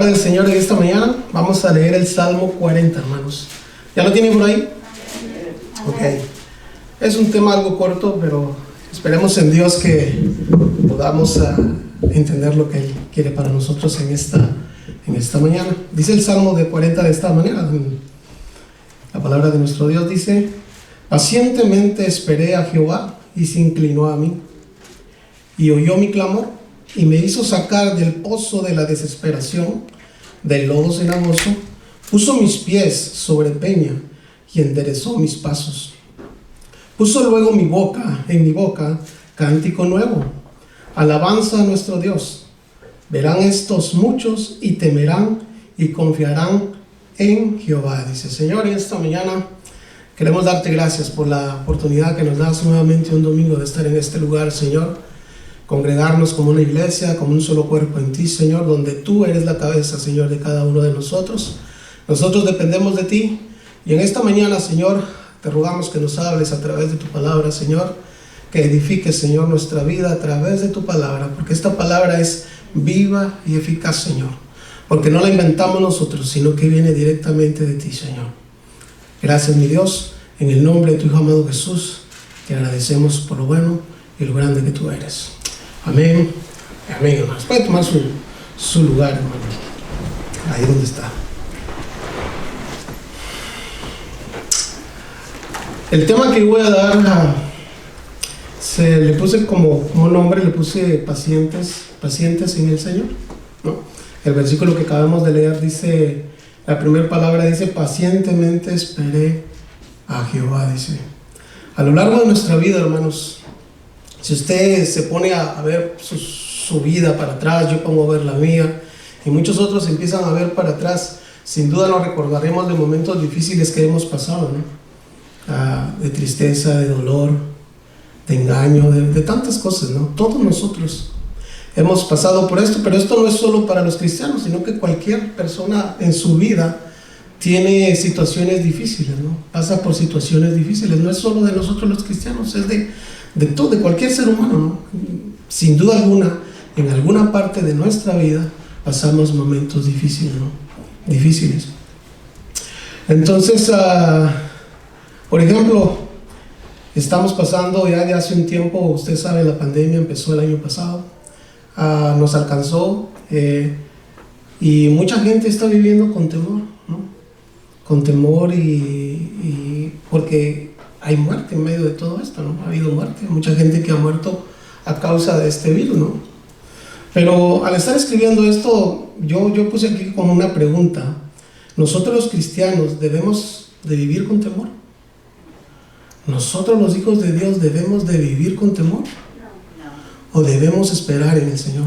Del Señor en esta mañana vamos a leer el Salmo 40, hermanos. ¿Ya lo tienen por ahí? Ok. Es un tema algo corto, pero esperemos en Dios que podamos entender lo que Él quiere para nosotros en esta mañana. Dice el Salmo de 40 de esta manera. La palabra de nuestro Dios dice: pacientemente esperé a Jehová y se inclinó a mí y oyó mi clamor y me hizo sacar del pozo de la desesperación, del lodo cenagoso. Puso mis pies sobre peña y enderezó mis pasos. Puso luego en mi boca cántico nuevo, alabanza a nuestro Dios. Verán estos muchos y temerán y confiarán en Jehová. Dice: Señor, en esta mañana queremos darte gracias por la oportunidad que nos das nuevamente un domingo de estar en este lugar, Señor. Congregarnos como una iglesia, como un solo cuerpo en ti, Señor, donde tú eres la cabeza, Señor, de cada uno de nosotros. Nosotros dependemos de ti. Y en esta mañana, Señor, te rogamos que nos hables a través de tu palabra, Señor. Que edifiques, Señor, nuestra vida a través de tu palabra, porque esta palabra es viva y eficaz, Señor. Porque no la inventamos nosotros, sino que viene directamente de ti, Señor. Gracias, mi Dios. En el nombre de tu Hijo amado Jesús, te agradecemos por lo bueno y lo grande que tú eres. Amén. Amén, hermanos. Puede tomar su lugar, hermano. Ahí donde está. El tema que voy a dar, le puse como nombre, le puse pacientes en el Señor, ¿no? El versículo que acabamos de leer dice, la primera palabra dice: pacientemente esperé a Jehová, dice. A lo largo de nuestra vida, hermanos, si usted se pone a ver su vida para atrás, yo pongo a ver la mía, y muchos otros empiezan a ver para atrás, sin duda nos recordaremos de momentos difíciles que hemos pasado, ¿no? De tristeza, de dolor, de engaño, de tantas cosas, ¿no? Todos nosotros hemos pasado por esto, pero esto no es solo para los cristianos, sino que cualquier persona en su vida tiene situaciones difíciles, ¿no? Pasa por situaciones difíciles, no es solo de nosotros los cristianos, es de cualquier ser humano, ¿no? Sin duda alguna, en alguna parte de nuestra vida pasamos momentos difíciles, ¿no? Difíciles. Entonces, por ejemplo, estamos pasando ya de hace un tiempo, usted sabe, la pandemia empezó el año pasado, nos alcanzó, y mucha gente está viviendo con temor, ¿no? Con temor y porque hay muerte en medio de todo esto, ¿no? Ha habido muerte, mucha gente que ha muerto a causa de este virus, ¿no? Pero al estar escribiendo esto, yo puse aquí como una pregunta: ¿nosotros los cristianos debemos de vivir con temor? ¿Nosotros los hijos de Dios debemos de vivir con temor? ¿O debemos esperar en el Señor?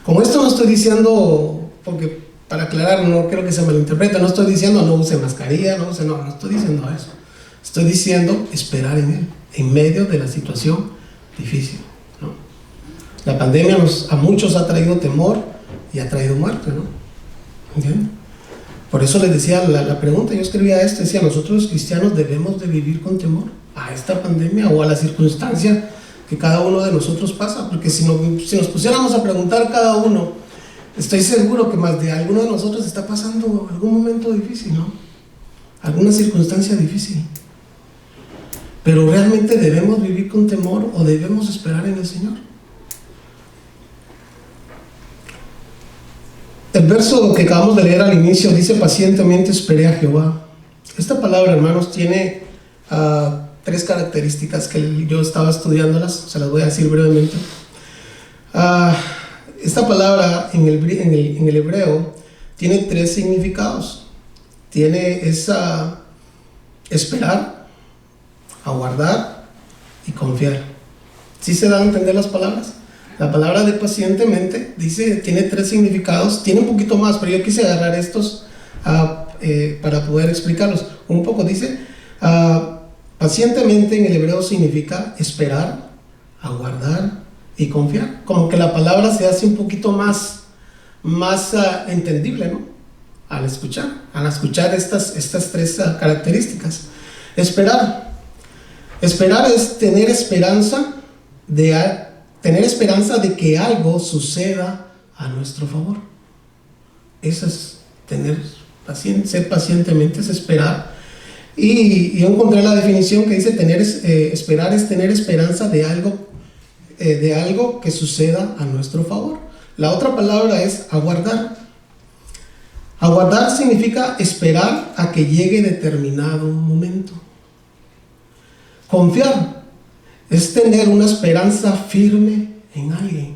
Con esto no estoy diciendo, porque para aclarar, no quiero que se malinterprete, no estoy diciendo no use mascarilla, no estoy diciendo eso. Estoy diciendo esperar en Él, en medio de la situación difícil, ¿no? La pandemia a muchos ha traído temor y ha traído muerte, ¿no? ¿Entienden? Por eso les decía la pregunta, yo escribía decía: nosotros los cristianos debemos de vivir con temor a esta pandemia o a la circunstancia que cada uno de nosotros pasa, porque si nos pusiéramos a preguntar cada uno, estoy seguro que más de alguno de nosotros está pasando algún momento difícil, ¿no? Alguna circunstancia difícil. Pero ¿realmente debemos vivir con temor o debemos esperar en el Señor? El verso que acabamos de leer al inicio dice: pacientemente esperé a Jehová. Esta palabra, hermanos, tiene tres características que yo estaba estudiándolas, se las voy a decir brevemente. Esta palabra en el hebreo tiene tres significados. Tiene esperar, aguardar y confiar. ¿Sí se dan a entender las palabras? La palabra de pacientemente tiene tres significados, tiene un poquito más, pero yo quise agarrar estos para poder explicarlos. Un poco dice, pacientemente en el hebreo significa esperar, aguardar y confiar. Como que la palabra se hace un poquito más entendible, ¿no? Al escuchar estas tres características. Esperar es tener esperanza de que algo suceda a nuestro favor. Eso es ser pacientemente, es esperar. Y yo encontré la definición que dice esperar es tener esperanza de algo que suceda a nuestro favor. La otra palabra es aguardar. Aguardar significa esperar a que llegue determinado momento. Confiar es tener una esperanza firme en alguien.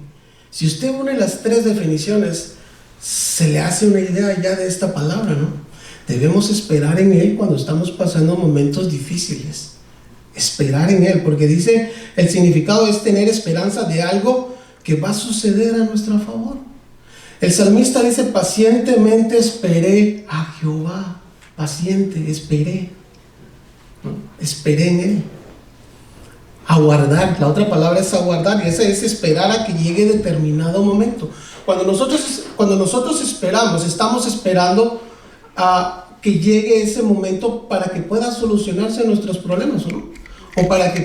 Si usted une las tres definiciones, se le hace una idea ya de esta palabra, ¿no? Debemos esperar en Él cuando estamos pasando momentos difíciles. Esperar en Él, porque dice, el significado es tener esperanza de algo que va a suceder a nuestro favor. El salmista dice, pacientemente esperé a Jehová. Paciente, esperé. ¿No? Esperé en Él. Aguardar, la otra palabra es aguardar, y esa es esperar a que llegue determinado momento. Cuando nosotros esperamos, estamos esperando a que llegue ese momento para que puedan solucionarse nuestros problemas, ¿no? O para que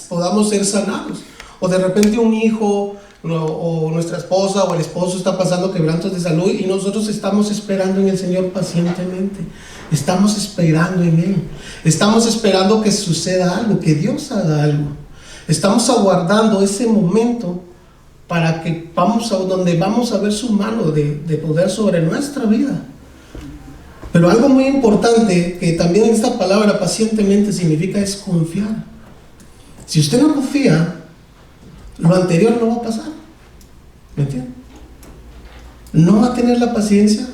podamos ser sanados. O de repente un hijo o nuestra esposa o el esposo está pasando quebrantos de salud y nosotros estamos esperando en el Señor pacientemente. Estamos esperando en Él. Estamos esperando que suceda algo, que Dios haga algo. Estamos aguardando ese momento para que donde vamos a ver su mano de poder sobre nuestra vida. Pero algo muy importante que también en esta palabra pacientemente significa es confiar. Si usted no confía, lo anterior no va a pasar. ¿Me entiende? No va a tener la paciencia,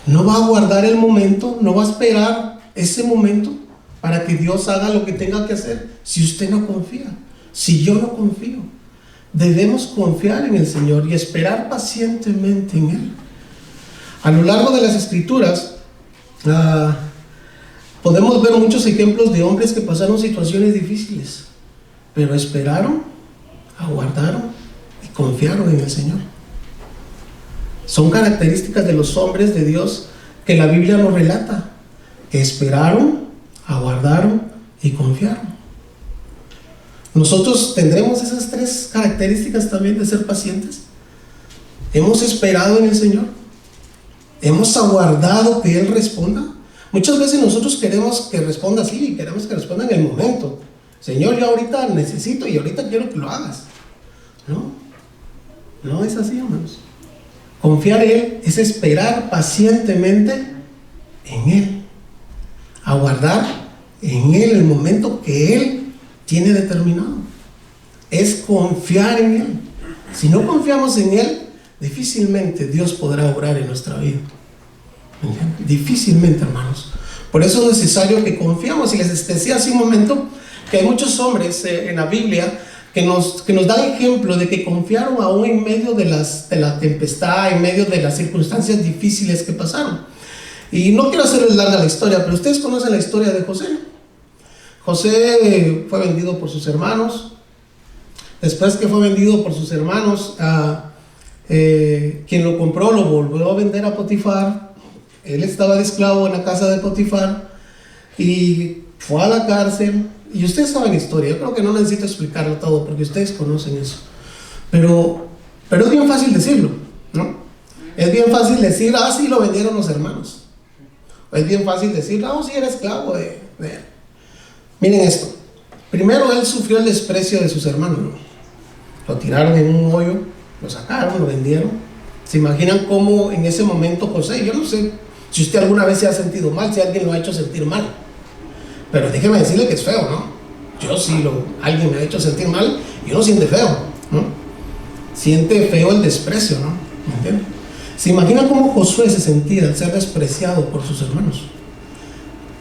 no va a guardar el momento, no va a esperar ese momento para que Dios haga lo que tenga que hacer. Si usted no confía, si yo no confío, debemos confiar en el Señor y esperar pacientemente en Él. A lo largo de las Escrituras, podemos ver muchos ejemplos de hombres que pasaron situaciones difíciles, pero esperaron, aguardaron y confiaron en el Señor. Son características de los hombres de Dios que la Biblia nos relata, que esperaron, aguardaron y confiaron. Nosotros tendremos esas tres características también de ser pacientes. Hemos esperado en el Señor, hemos aguardado que Él responda. Muchas veces nosotros queremos que responda así, queremos que responda en el momento. Señor, yo ahorita necesito y ahorita quiero que lo hagas. No es así, hermanos. Confiar en Él es esperar pacientemente en Él. Aguardar en Él el momento que Él tiene determinado. Es confiar en Él. Si no confiamos en Él, difícilmente Dios podrá obrar en nuestra vida. Difícilmente, hermanos. Por eso es necesario que confiamos. Y les decía hace un momento que hay muchos hombres en la Biblia que nos dan ejemplo de que confiaron aún en medio de la tempestad, en medio de las circunstancias difíciles que pasaron. Y no quiero hacerles larga la historia, pero ustedes conocen la historia de José. José fue vendido por sus hermanos. Después que fue vendido por sus hermanos, quien lo compró lo volvió a vender a Potifar. Él estaba de esclavo en la casa de Potifar y fue a la cárcel. Y ustedes saben la historia, yo creo que no necesito explicarlo todo porque ustedes conocen eso. Pero es bien fácil decirlo, ¿no? Es bien fácil decir, sí, lo vendieron los hermanos. O es bien fácil decir, sí, era esclavo de él. Miren esto. Primero él sufrió el desprecio de sus hermanos, ¿no? Lo tiraron en un hoyo, lo sacaron, lo vendieron. ¿Se imaginan cómo en ese momento José? Yo no sé si usted alguna vez se ha sentido mal, si alguien lo ha hecho sentir mal. Pero déjeme decirle que es feo, ¿no? Yo sí, alguien me ha hecho sentir mal y uno siente feo, ¿no? Siente feo el desprecio, ¿no? ¿Me entiende? ¿Se imagina cómo Josué se sentía al ser despreciado por sus hermanos?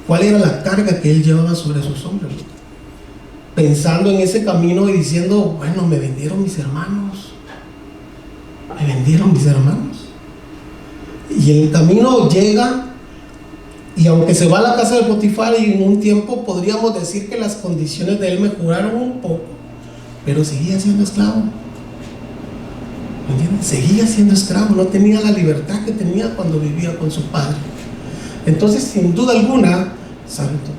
¿Cuál era la carga que él llevaba sobre sus hombros? Pensando en ese camino y diciendo, bueno, me vendieron mis hermanos. Me vendieron mis hermanos. Y en el camino llega, y aunque se va a la casa de Potifar, y en un tiempo podríamos decir que las condiciones de él mejoraron un poco, pero seguía siendo esclavo. ¿Me entiendes? Seguía siendo esclavo, no tenía la libertad que tenía cuando vivía con su padre. Entonces, sin duda alguna, santo,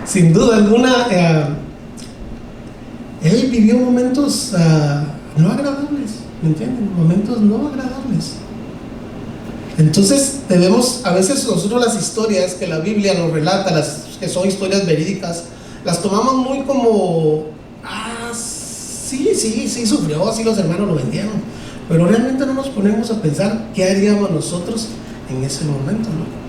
sin duda alguna, Él vivió momentos no agradables, ¿me entienden? Momentos no agradables. Entonces debemos, a veces nosotros las historias que la Biblia nos relata, las que son historias verídicas, las tomamos muy como, sí, sufrió, sí los hermanos lo vendieron, pero realmente no nos ponemos a pensar qué haríamos nosotros en ese momento, ¿no?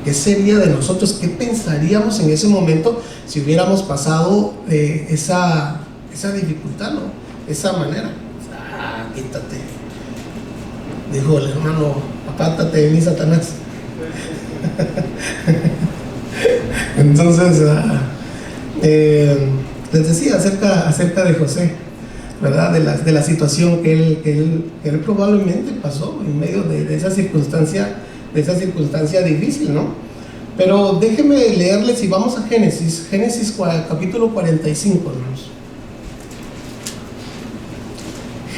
¿Qué sería de nosotros? ¿Qué pensaríamos en ese momento si hubiéramos pasado esa dificultad, ¿no? Esa manera. Quítate, dijo el hermano, apártate de mí, Satanás. Entonces, les decía acerca de José, ¿verdad? De la situación que él probablemente pasó en medio de esa circunstancia difícil, ¿no? Pero déjenme leerles, y vamos a Génesis capítulo 45, hermanos.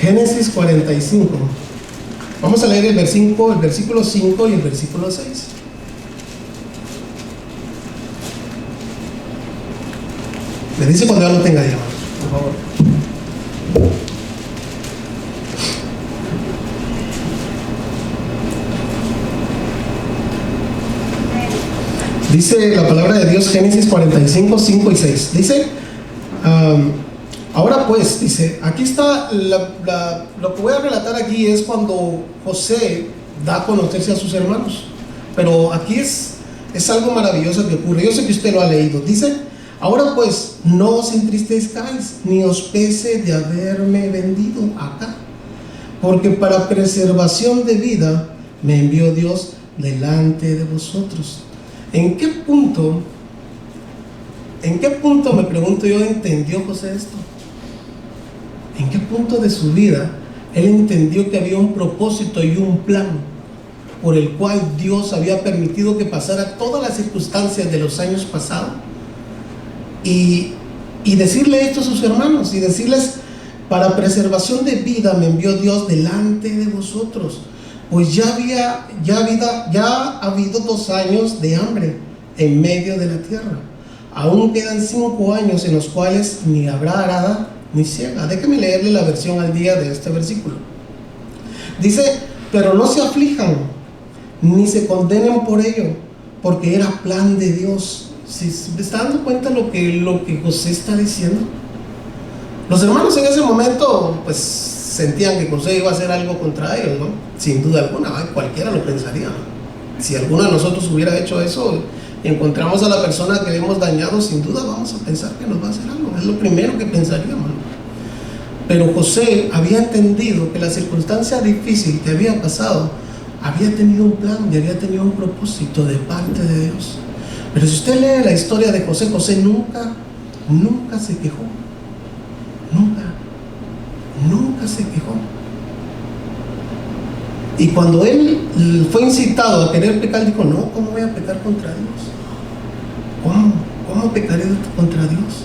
Génesis 45. Vamos a leer el versículo 5 y el versículo 6. Me dice cuando ya lo tenga ya, por favor. Dice la palabra de Dios, Génesis 45, 5 y 6. Dice, ahora pues, dice, aquí está, lo que voy a relatar aquí es cuando José da a conocerse a sus hermanos. Pero aquí es algo maravilloso que ocurre. Yo sé que usted lo ha leído. Dice, ahora pues, no os entristezcáis, ni os pese de haberme vendido acá, porque para preservación de vida me envió Dios delante de vosotros. ¿En qué punto, me pregunto yo, entendió José esto? ¿En qué punto de su vida él entendió que había un propósito y un plan por el cual Dios había permitido que pasara todas las circunstancias de los años pasados? Y decirle esto a sus hermanos, y decirles, para preservación de vida me envió Dios delante de vosotros. Pues ya ha habido 2 años de hambre en medio de la tierra. Aún quedan 5 años en los cuales ni habrá arada ni siega. Déjeme leerle la versión al día de este versículo. Dice, pero no se aflijan, ni se condenen por ello, porque era plan de Dios. ¿Se está dando cuenta lo que José está diciendo? Los hermanos en ese momento, pues, sentían que José iba a hacer algo contra ellos, ¿no? Sin duda alguna, cualquiera lo pensaría, ¿no? Si alguno de nosotros hubiera hecho eso y encontramos a la persona que le hemos dañado, sin duda vamos a pensar que nos va a hacer algo. Es lo primero que pensaríamos, ¿no? Pero José había entendido que la circunstancia difícil que había pasado había tenido un plan y había tenido un propósito de parte de Dios. Pero si usted lee la historia de José, José nunca se quejó. Nunca se quejó. Y cuando él fue incitado a querer pecar, dijo, no, ¿cómo voy a pecar contra Dios? ¿Cómo pecaré contra Dios?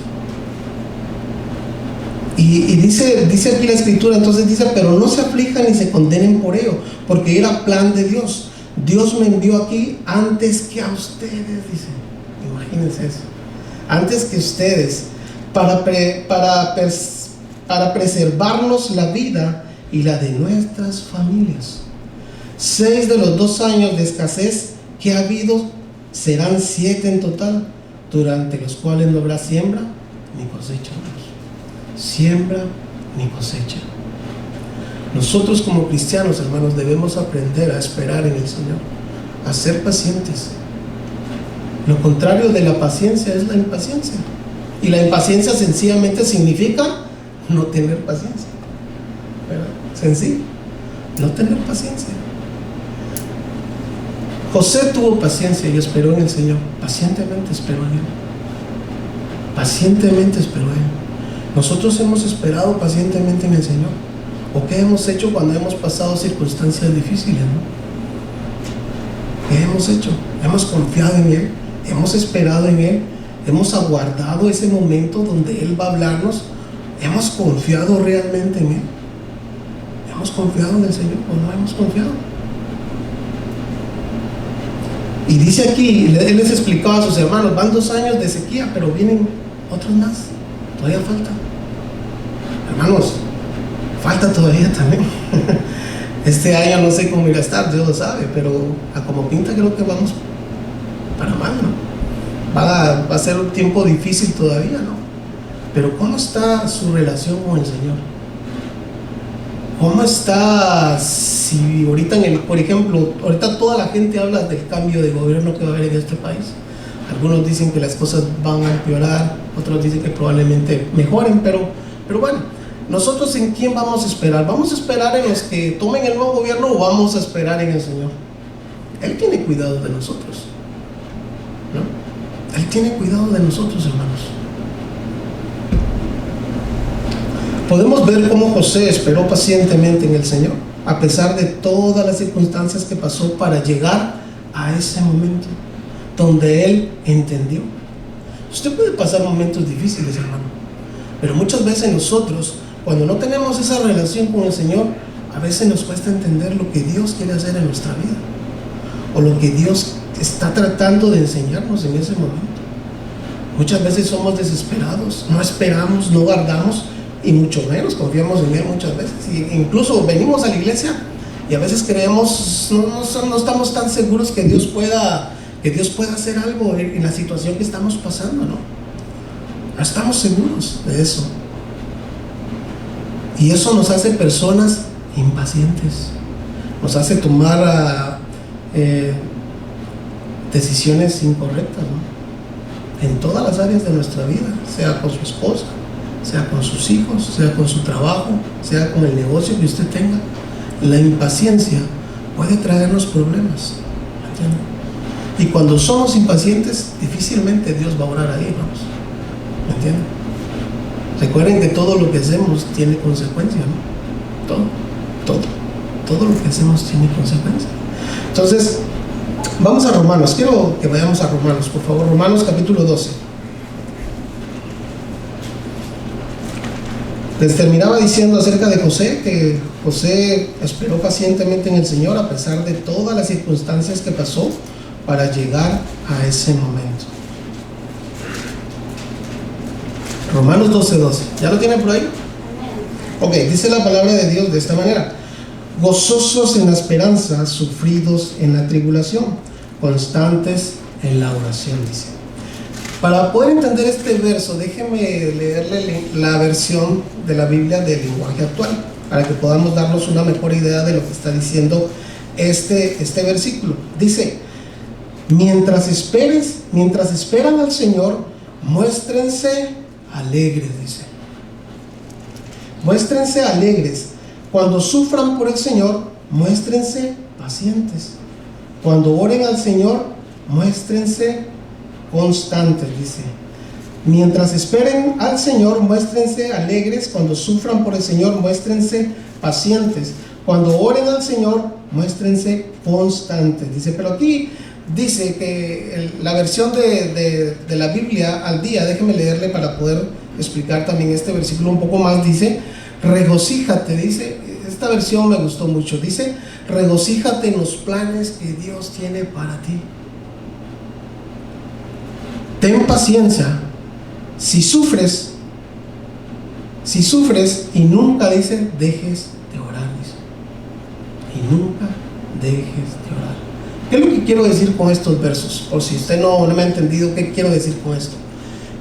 Y dice aquí la escritura, entonces dice, pero no se aflijan ni se condenen por ello, porque era plan de Dios. Dios me envió aquí antes que a ustedes, dice. Imagínense eso. Antes que ustedes, para preservarnos la vida y la de nuestras familias. 6 de los 2 años de escasez que ha habido serán 7 en total, durante los cuales no habrá siembra ni cosecha. Siembra ni cosecha. Nosotros como cristianos, hermanos, debemos aprender a esperar en el Señor, a ser pacientes. Lo contrario de la paciencia es la impaciencia. Y la impaciencia sencillamente significa no tener paciencia. ¿Verdad? Sencillo, no tener paciencia. José tuvo paciencia y esperó en el Señor. Pacientemente esperó en Él. Pacientemente esperó en Él. Nosotros hemos esperado pacientemente en el Señor. ¿O qué hemos hecho cuando hemos pasado circunstancias difíciles, ¿no? ¿Qué hemos hecho? Hemos confiado en Él, hemos esperado en Él, hemos aguardado ese momento donde Él va a hablarnos. ¿Hemos confiado realmente en Él? ¿Hemos confiado en el Señor o no hemos confiado? Y dice aquí, Él les explicaba a sus hermanos, van 2 años de sequía, pero vienen otros más, todavía falta. Hermanos, falta todavía también. Este año no sé cómo irá a estar, Dios lo sabe, pero a como pinta creo que vamos para mal, ¿no? Va a ser un tiempo difícil todavía, ¿no? Pero ¿cómo está su relación con el Señor? ¿Cómo está si ahorita por ejemplo, ahorita toda la gente habla del cambio de gobierno que va a haber en este país? Algunos dicen que las cosas van a empeorar, otros dicen que probablemente mejoren, pero bueno, nosotros ¿en quién vamos a esperar? ¿Vamos a esperar en los que tomen el nuevo gobierno o vamos a esperar en el Señor? Él tiene cuidado de nosotros, ¿no? Él tiene cuidado de nosotros, hermanos. Podemos ver cómo José esperó pacientemente en el Señor, a pesar de todas las circunstancias que pasó para llegar a ese momento donde él entendió. Usted puede pasar momentos difíciles, hermano, pero muchas veces nosotros, cuando no tenemos esa relación con el Señor, a veces nos cuesta entender lo que Dios quiere hacer en nuestra vida, o lo que Dios está tratando de enseñarnos en ese momento. Muchas veces somos desesperados, no esperamos, no guardamos, y mucho menos confiamos en Él muchas veces. Y incluso venimos a la iglesia y a veces creemos, no estamos tan seguros que Dios pueda hacer algo en la situación que estamos pasando, ¿no? No estamos seguros de eso. Y eso nos hace personas impacientes, nos hace tomar decisiones incorrectas, ¿no? En todas las áreas de nuestra vida, sea con su esposa, sea con sus hijos, sea con su trabajo, sea con el negocio que usted tenga. La impaciencia puede traernos problemas, ¿entiende? Y cuando somos impacientes, difícilmente Dios va a orar ahí, vamos, ¿me entienden? Recuerden que todo lo que hacemos tiene consecuencia, ¿no? Todo lo que hacemos tiene consecuencia. Entonces, vamos a Romanos. Quiero que vayamos a Romanos, por favor. Romanos capítulo 12. Les terminaba diciendo acerca de José, que José esperó pacientemente en el Señor a pesar de todas las circunstancias que pasó para llegar a ese momento. Romanos 12:12. ¿Ya lo tienen por ahí? Ok, dice la palabra de Dios de esta manera: gozosos en la esperanza, sufridos en la tribulación, constantes en la oración, dice. Para poder entender este verso, déjeme leerle la versión de la Biblia del lenguaje actual, para que podamos darnos una mejor idea de lo que está diciendo este versículo. Dice: mientras esperan al Señor, muéstrense alegres, dice. Muéstrense alegres. Cuando sufran por el Señor, muéstrense pacientes. Cuando oren al Señor, muéstrense constantes, dice. Mientras esperen al Señor, muéstrense alegres. Cuando sufran por el Señor, muéstrense pacientes. Cuando oren al Señor, muéstrense constantes, dice. Pero aquí dice que la versión de la Biblia al día, déjeme leerle para poder explicar también este versículo un poco más. Dice: regocíjate, dice. Esta versión me gustó mucho. Dice: regocíjate en los planes que Dios tiene para ti. Ten paciencia. Si sufres y nunca, dice, dejes de orar, dice. Y nunca dejes de orar. ¿Qué es lo que quiero decir con estos versos? Por si usted no me ha entendido, ¿qué quiero decir con esto?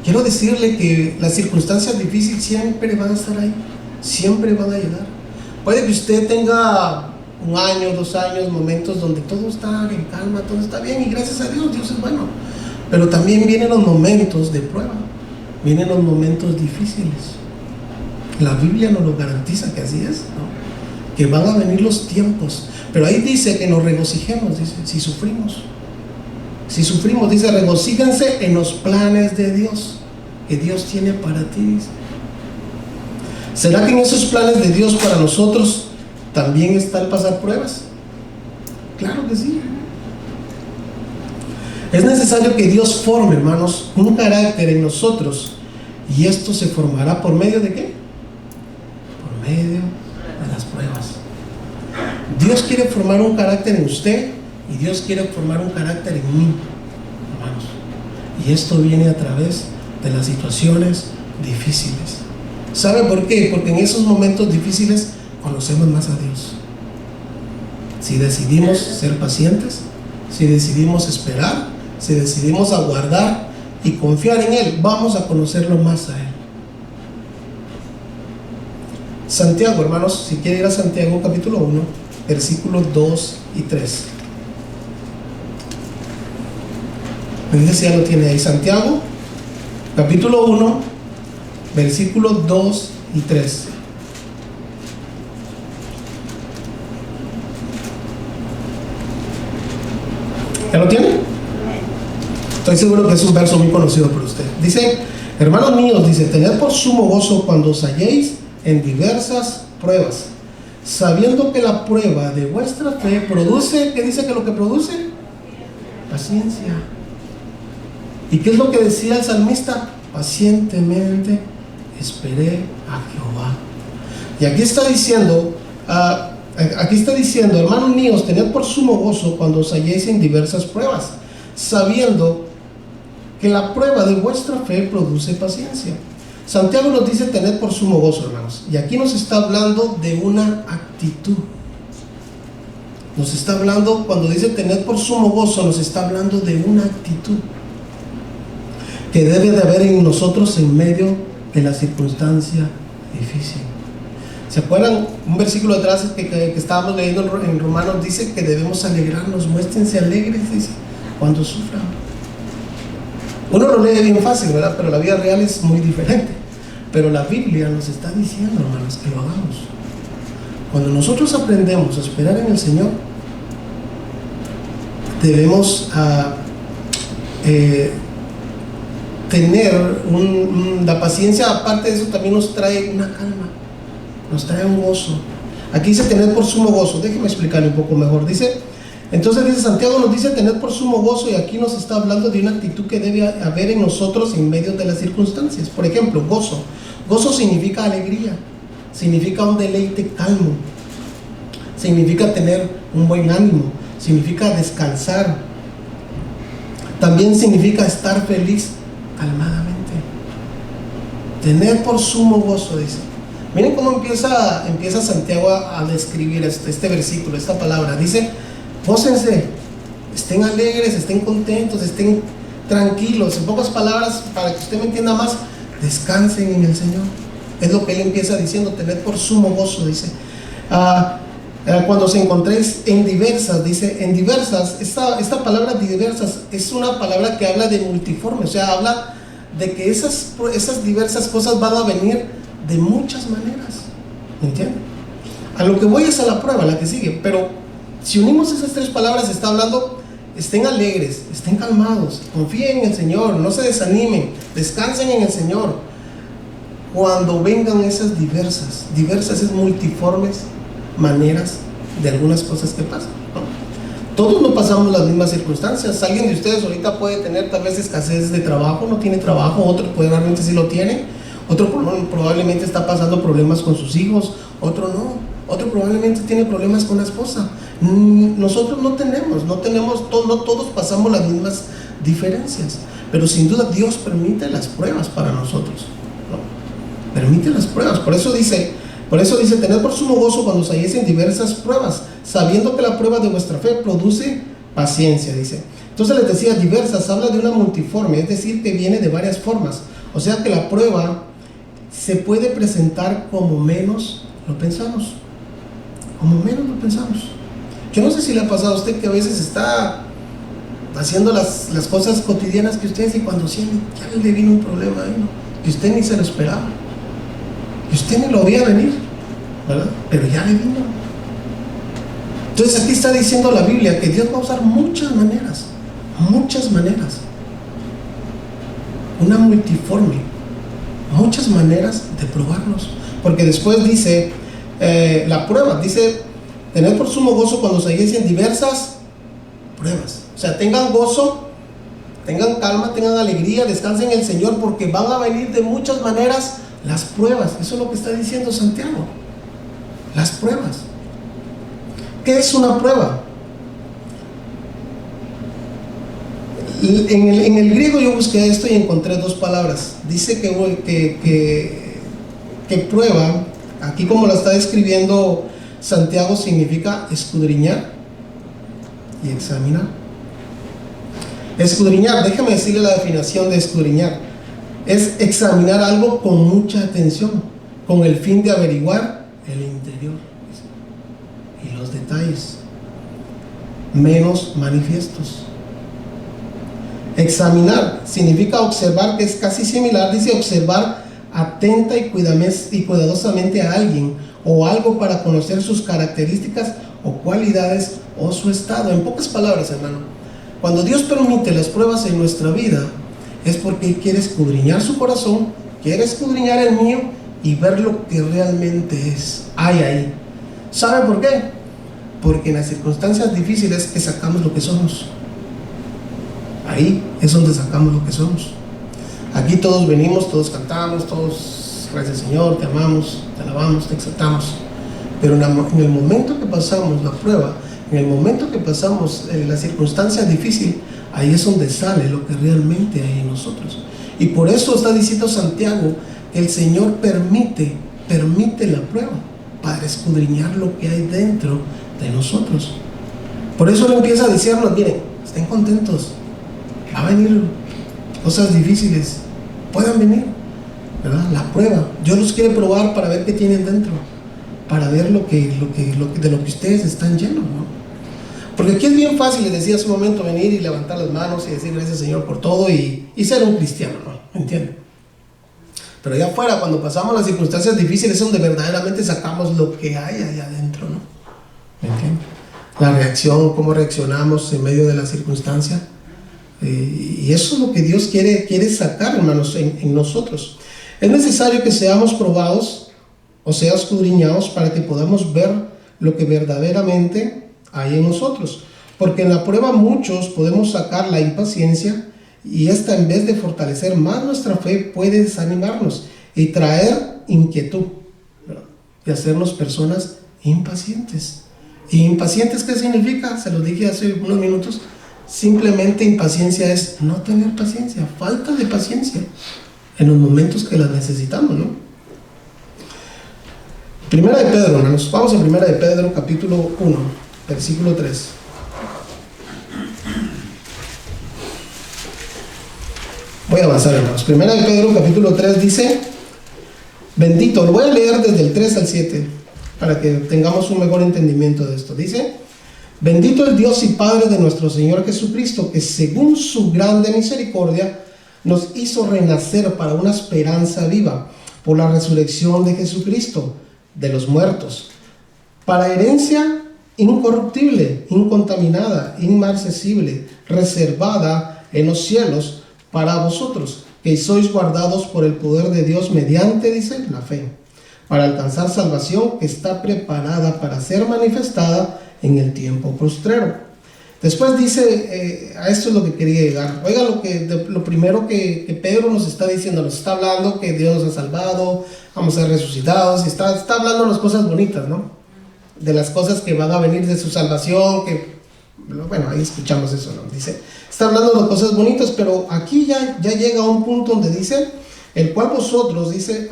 Quiero decirle que las circunstancias difíciles siempre van a estar ahí, siempre van a llegar. Puede que usted tenga 1 año, 2 años, momentos donde todo está en calma, todo está bien y gracias a Dios, Dios es bueno. Pero también vienen los momentos de prueba, vienen los momentos difíciles. La Biblia nos lo garantiza que así es, ¿no? Que van a venir los tiempos. Pero ahí dice que nos regocijemos, dice, si sufrimos. Si sufrimos, dice, regocíjense en los planes de Dios, que Dios tiene para ti, dice. ¿Será que en esos planes de Dios para nosotros también está el pasar pruebas? Claro que sí. Es necesario que Dios forme, hermanos, un carácter en nosotros. ¿Y esto se formará por medio de qué? Por medio de las pruebas. Dios quiere formar un carácter en usted y Dios quiere formar un carácter en mí, hermanos. Y esto viene a través de las situaciones difíciles. ¿Sabe por qué? Porque en esos momentos difíciles conocemos más a Dios. Si decidimos ser pacientes, si decidimos esperar, si decidimos aguardar y confiar en Él, vamos a conocerlo más a Él. Santiago, hermanos, si quiere ir a Santiago capítulo 1, versículos 2 y 3. Me dice si ya lo tiene ahí. Santiago, capítulo 1, versículos 2 y 3. ¿Ya lo tiene? Estoy seguro que es un verso muy conocido por usted. Dice: hermanos míos, dice, tened por sumo gozo cuando os halléis en diversas pruebas, sabiendo que la prueba de vuestra fe produce, ¿qué dice que lo que produce? Paciencia. ¿Y qué es lo que decía el salmista? Pacientemente esperé a Jehová. Y aquí está diciendo, hermanos míos, tened por sumo gozo cuando os halléis en diversas pruebas, sabiendo que la prueba de vuestra fe produce paciencia. Santiago nos dice tened por sumo gozo, hermanos, y aquí nos está hablando de una actitud. Nos está hablando, cuando dice tened por sumo gozo, nos está hablando de una actitud que debe de haber en nosotros en medio de la circunstancia difícil. ¿Se acuerdan? Un versículo atrás que estábamos leyendo en Romanos dice que debemos alegrarnos, muéstrense alegres, dice, cuando sufran. Uno lo lee bien fácil, ¿verdad? Pero la vida real es muy diferente. Pero la Biblia nos está diciendo, hermanos, que lo hagamos. Cuando nosotros aprendemos a esperar en el Señor, debemos tener la paciencia. Aparte de eso, también nos trae una calma, nos trae un gozo. Aquí dice tener por sumo gozo. Déjeme explicarle un poco mejor. Entonces dice Santiago, nos dice tener por sumo gozo, y aquí nos está hablando de una actitud que debe haber en nosotros en medio de las circunstancias. Por ejemplo, gozo. Gozo significa alegría, significa un deleite calmo, significa tener un buen ánimo, significa descansar. También significa estar feliz calmadamente. Tener por sumo gozo, dice. Miren cómo empieza Santiago a describir este versículo, esta palabra. Dice: gócense, estén alegres, estén contentos, estén tranquilos. En pocas palabras, para que usted me entienda más, descansen en el Señor. Es lo que él empieza diciendo, tener por sumo gozo, dice. Cuando os encontréis en diversas, dice, en diversas, esta palabra diversas es una palabra que habla de multiforme, o sea, habla de que esas diversas cosas van a venir de muchas maneras, ¿me entienden? A lo que voy es a la prueba, la que sigue, pero si unimos esas tres palabras, está hablando: estén alegres, estén calmados, confíen en el Señor, no se desanimen, descansen en el Señor. Cuando vengan esas diversas es multiformes maneras de algunas cosas que pasan, ¿no? Todos no pasamos las mismas circunstancias. Alguien de ustedes ahorita puede tener tal vez escasez de trabajo, no tiene trabajo, otro probablemente sí lo tiene, otro probablemente está pasando problemas con sus hijos, otro no, otro probablemente tiene problemas con la esposa. Nosotros no todos pasamos las mismas diferencias, pero sin duda Dios permite las pruebas para nosotros, ¿no? Permite las pruebas. Por eso dice, tened por sumo gozo cuando os halléis en diversas pruebas, sabiendo que la prueba de vuestra fe produce paciencia, dice. Entonces les decía, diversas, habla de una multiforme, es decir, que viene de varias formas. O sea que la prueba se puede presentar como menos lo pensamos. Como menos lo pensamos. Yo no sé si le ha pasado a usted que a veces está haciendo las cosas cotidianas que usted hace, y cuando siente, ya le vino un problema ahí, ¿no? Y usted ni se lo esperaba, y usted ni lo veía venir, ¿verdad? Pero ya le vino. Entonces aquí está diciendo la Biblia que Dios va a usar muchas maneras, una multiforme, muchas maneras de probarnos. Porque después dice, la prueba, dice, tened por sumo gozo cuando os halléis en diversas pruebas. O sea, tengan gozo, tengan calma, tengan alegría, descansen en el Señor, porque van a venir de muchas maneras las pruebas. Eso es lo que está diciendo Santiago. Las pruebas. ¿Qué es una prueba? En el griego yo busqué esto y encontré dos palabras. Dice que que prueba, aquí como la está describiendo Santiago, significa escudriñar y examinar. Escudriñar, déjame decirle la definición de escudriñar. Es examinar algo con mucha atención, con el fin de averiguar el interior y los detalles menos manifiestos. Examinar significa observar, que es casi similar, dice observar atenta y cuidadosamente a alguien o algo para conocer sus características o cualidades o su estado. En pocas palabras, hermano, cuando Dios permite las pruebas en nuestra vida, es porque Él quiere escudriñar su corazón, quiere escudriñar el mío y ver lo que realmente es. Hay ahí. ¿Sabe por qué? Porque en las circunstancias difíciles que sacamos lo que somos. Ahí es donde sacamos lo que somos. Aquí todos venimos, todos cantamos, todos, gracias Señor, te amamos, te alabamos, te exaltamos. Pero en el momento que pasamos la prueba, en el momento que pasamos la circunstancia difícil, ahí es donde sale lo que realmente hay en nosotros. Y por eso está diciendo Santiago que el Señor permite la prueba para escudriñar lo que hay dentro de nosotros. Por eso Él empieza a decirnos, miren, estén contentos, va a venir cosas difíciles, puedan venir, ¿verdad? La prueba, Dios los quiere probar para ver qué tienen dentro, para ver de lo que ustedes están llenos, ¿no? Porque aquí es bien fácil, les decía hace un momento, venir y levantar las manos y decir gracias Señor por todo y ser un cristiano, ¿no? ¿Me entienden? Pero allá afuera, cuando pasamos las circunstancias difíciles, es donde verdaderamente sacamos lo que hay allá adentro, ¿no? ¿Me entienden? La reacción, cómo reaccionamos en medio de la circunstancia. Y eso es lo que Dios quiere sacar, hermanos, en nosotros. Es necesario que seamos probados, o sea, escudriñados, para que podamos ver lo que verdaderamente hay en nosotros. Porque en la prueba muchos podemos sacar la impaciencia, y esta, en vez de fortalecer más nuestra fe, puede desanimarnos y traer inquietud, ¿verdad? Y hacernos personas impacientes. ¿Y impacientes qué significa? Se lo dije hace unos minutos. Simplemente impaciencia es no tener paciencia, falta de paciencia en los momentos que la necesitamos, ¿no? Primera de Pedro, hermanos, vamos a Primera de Pedro, capítulo 1, versículo 3. Voy a avanzar, hermanos. Primera de Pedro, capítulo 3 dice, bendito, lo voy a leer desde el 3 al 7 para que tengamos un mejor entendimiento de esto. Dice, bendito el Dios y Padre de nuestro Señor Jesucristo, que según su grande misericordia nos hizo renacer para una esperanza viva por la resurrección de Jesucristo de los muertos, para herencia incorruptible, incontaminada, inmarcesible, reservada en los cielos para vosotros, que sois guardados por el poder de Dios mediante, dice, la fe, para alcanzar salvación que está preparada para ser manifestada en el tiempo postrero. Después dice, a esto es lo que quería llegar. Oiga, lo primero que Pedro nos está diciendo, nos está hablando que Dios nos ha salvado, vamos a ser resucitados, y está hablando de las cosas bonitas, ¿no? De las cosas que van a venir de su salvación, bueno, ahí escuchamos eso, ¿no? Dice, está hablando de cosas bonitas, pero aquí ya llega a un punto donde dice, el cual vosotros, dice,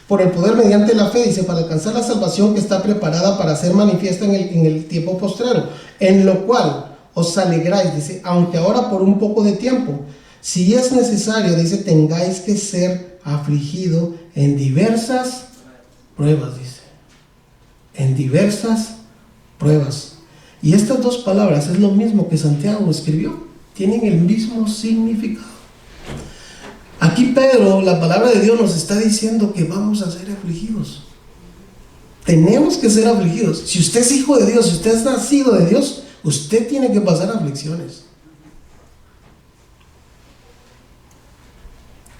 por el poder mediante la fe, dice, para alcanzar la salvación que está preparada para ser manifiesta en el tiempo postrero, en lo cual os alegráis, dice, aunque ahora por un poco de tiempo, si es necesario, dice, tengáis que ser afligido en diversas pruebas, dice, en diversas pruebas. Y estas dos palabras es lo mismo que Santiago escribió, tienen el mismo significado. Aquí Pedro, la palabra de Dios nos está diciendo que vamos a ser afligidos. Tenemos que ser afligidos. Si usted es hijo de Dios, si usted es nacido de Dios, usted tiene que pasar aflicciones.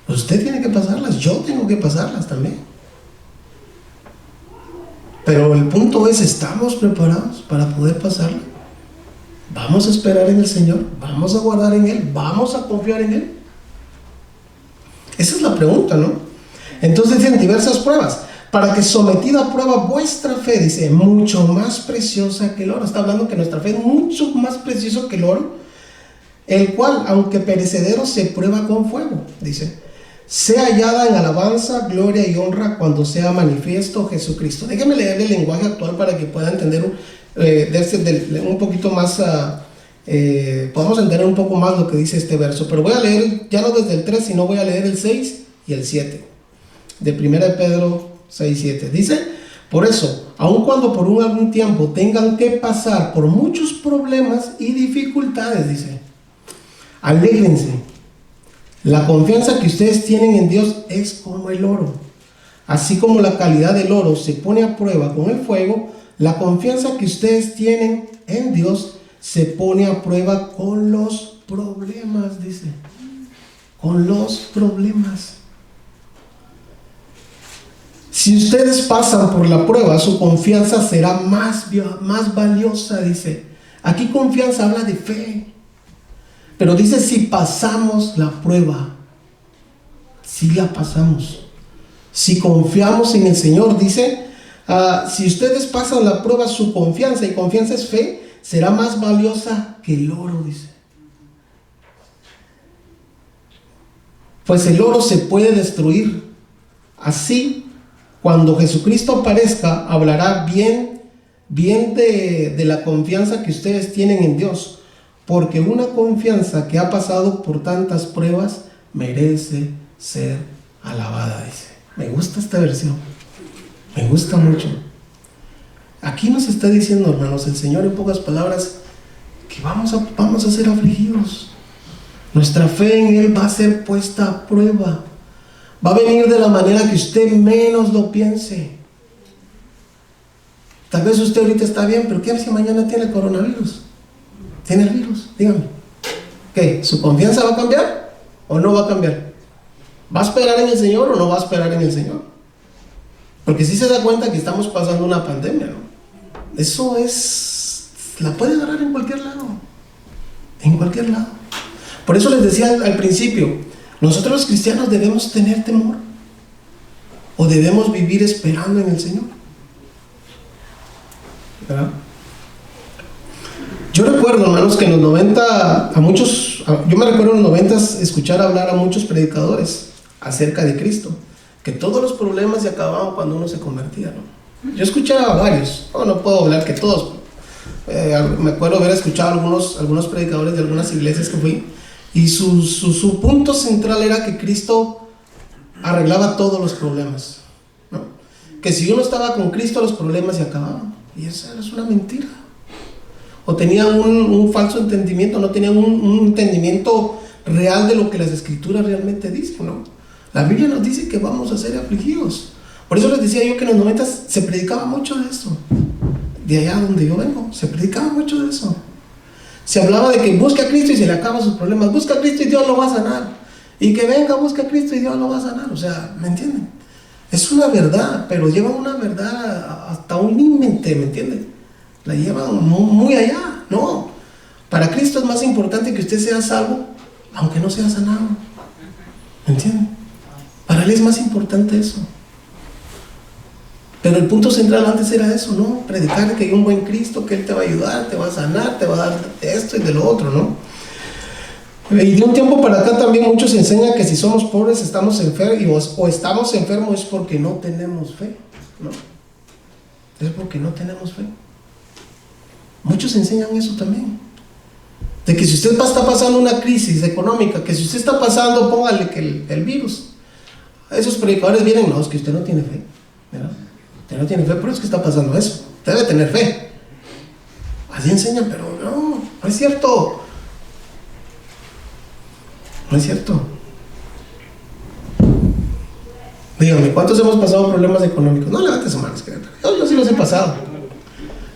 Usted tiene que pasarlas, yo tengo que pasarlas también. Pero el punto es, ¿estamos preparados para poder pasarla? ¿Vamos a esperar en el Señor? ¿Vamos a guardar en Él? ¿Vamos a confiar en Él? Esa es la pregunta, ¿no? Entonces dicen diversas pruebas, para que sometida a prueba vuestra fe, dice, mucho más preciosa que el oro. Está hablando que nuestra fe es mucho más preciosa que el oro, el cual, aunque perecedero, se prueba con fuego, dice, sea hallada en alabanza, gloria y honra cuando sea manifiesto Jesucristo. Déjeme leer el lenguaje actual para que pueda entender un poquito más, podamos entender un poco más lo que dice este verso. Pero voy a leer ya no desde el 3, sino voy a leer el 6 y el 7 de 1 de Pedro 6, 7. Dice: por eso, aun cuando por algún tiempo tengan que pasar por muchos problemas y dificultades, dice, alégrense. La confianza que ustedes tienen en Dios es como el oro. Así como la calidad del oro se pone a prueba con el fuego, la confianza que ustedes tienen en Dios se pone a prueba con los problemas, dice. Con los problemas. Si ustedes pasan por la prueba, su confianza será más valiosa, dice. Aquí confianza habla de fe. Pero dice si pasamos la prueba. Si la pasamos. Si confiamos en el Señor, dice, si ustedes pasan la prueba, su confianza, y confianza es fe, será más valiosa que el oro, dice. Pues el oro se puede destruir. Así, cuando Jesucristo aparezca, hablará bien de la confianza que ustedes tienen en Dios. Porque una confianza que ha pasado por tantas pruebas merece ser alabada, dice. Me gusta esta versión. Me gusta mucho. Aquí nos está diciendo, hermanos, el Señor en pocas palabras, que vamos a ser afligidos. Nuestra fe en Él va a ser puesta a prueba. Va a venir de la manera que usted menos lo piense. Tal vez usted ahorita está bien, pero ¿qué si mañana tiene el coronavirus? Tiene el virus, dígame. ¿Qué? ¿Su confianza va a cambiar o no va a cambiar? ¿Va a esperar en el Señor o no va a esperar en el Señor? Porque si se da cuenta que estamos pasando una pandemia, ¿no? Eso la puede agarrar en cualquier lado. En cualquier lado. Por eso les decía al principio, nosotros los cristianos debemos tener temor o debemos vivir esperando en el Señor, ¿verdad? Yo recuerdo, hermanos, que en los 90 yo me recuerdo en los 90 escuchar hablar a muchos predicadores acerca de Cristo, que todos los problemas se acababan cuando uno se convertía, ¿no? Yo escuchaba a varios, no puedo hablar que todos, me acuerdo haber escuchado algunos predicadores de algunas iglesias que fui, y su punto central era que Cristo arreglaba todos los problemas, ¿no? Que si uno estaba con Cristo, los problemas se acababan, y esa es una mentira. O tenían un falso entendimiento, no tenían un entendimiento real de lo que las escrituras realmente dicen, ¿no? La Biblia nos dice que vamos a ser afligidos. Por eso les decía yo que en los 90 se predicaba mucho de eso. De allá donde yo vengo, se predicaba mucho de eso. Se hablaba de que busca a Cristo y se le acaban sus problemas. Busca a Cristo y Dios lo va a sanar. Y que venga, busca a Cristo y Dios lo va a sanar. O sea, ¿me entienden? Es una verdad, pero llevan una verdad hasta un límite, ¿me entienden? La llevan muy allá. No, para Cristo es más importante que usted sea salvo, aunque no sea sanado. ¿Me entienden? Para Él es más importante eso. Pero el punto central antes era eso, ¿no? Predicar que hay un buen Cristo, que Él te va a ayudar, te va a sanar, te va a dar de esto y de lo otro, ¿no? Y de un tiempo para acá también muchos enseñan que si somos pobres estamos enfermos, o estamos enfermos es porque no tenemos fe, ¿no? Es porque no tenemos fe. Muchos enseñan eso también. De que si usted está pasando una crisis económica, que si usted está pasando, póngale que el virus. Esos predicadores vienen, no, es que usted no tiene fe, ¿verdad? Usted no tiene fe, pero es que está pasando eso. Debe tener fe. Así enseñan, pero no es cierto. No es cierto. Dígame, ¿cuántos hemos pasado problemas económicos? No levante sus manos, yo sí los he pasado.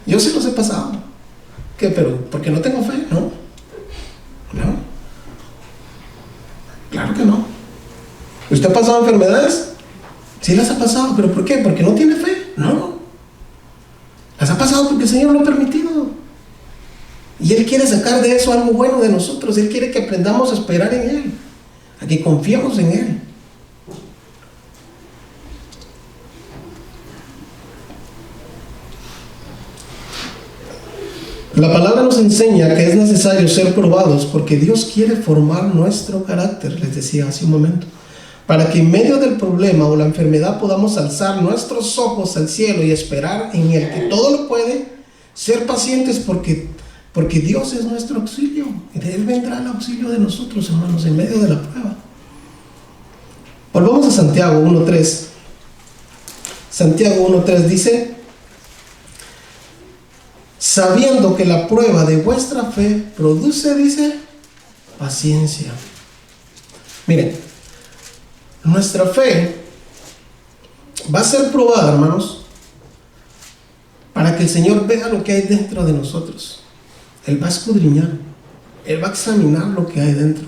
Yo sí los he pasado. ¿Qué? Pero porque no tengo fe, ¿no? No. Claro que no. ¿Usted ha pasado enfermedades? Sí las ha pasado, ¿pero por qué? ¿Porque no tiene fe? No. Las ha pasado porque el Señor lo ha permitido. Y Él quiere sacar de eso algo bueno de nosotros. Él quiere que aprendamos a esperar en Él, a que confiemos en Él. La palabra nos enseña que es necesario ser probados porque Dios quiere formar nuestro carácter, les decía hace un momento. para que en medio del problema o la enfermedad podamos alzar nuestros ojos al cielo y esperar en el que todo lo puede, ser pacientes porque Dios es nuestro auxilio, y de Él vendrá el auxilio de nosotros, hermanos, en medio de la prueba. Volvamos a Santiago 1:3. Santiago 1:3 dice: sabiendo que la prueba de vuestra fe produce, dice, paciencia. Miren, nuestra fe va a ser probada, hermanos, para que el Señor vea lo que hay dentro de nosotros. Él va a escudriñar, Él va a examinar lo que hay dentro.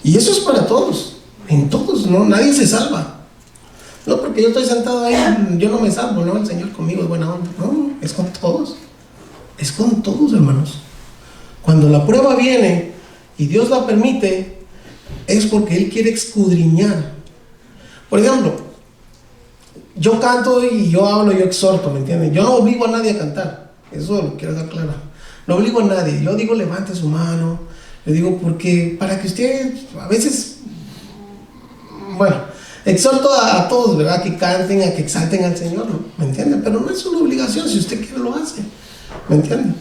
Y eso es para todos, en todos, ¿no? Nadie se salva. No porque yo estoy sentado ahí, yo no me salvo, no, el Señor conmigo es buena onda. No, es con todos. Es con todos, hermanos. Cuando la prueba viene y Dios la permite, es porque Él quiere escudriñar. Por ejemplo, yo canto y yo hablo, yo exhorto, ¿me entienden? Yo no obligo a nadie a cantar. Eso lo quiero dejar claro. No obligo a nadie. Yo digo, levante su mano. Le digo, porque para que usted, a veces, bueno, exhorto a todos, ¿verdad? Que canten, a que exalten al Señor, ¿no? ¿Me entienden? Pero no es una obligación. Si usted quiere, lo hace. ¿Me entienden?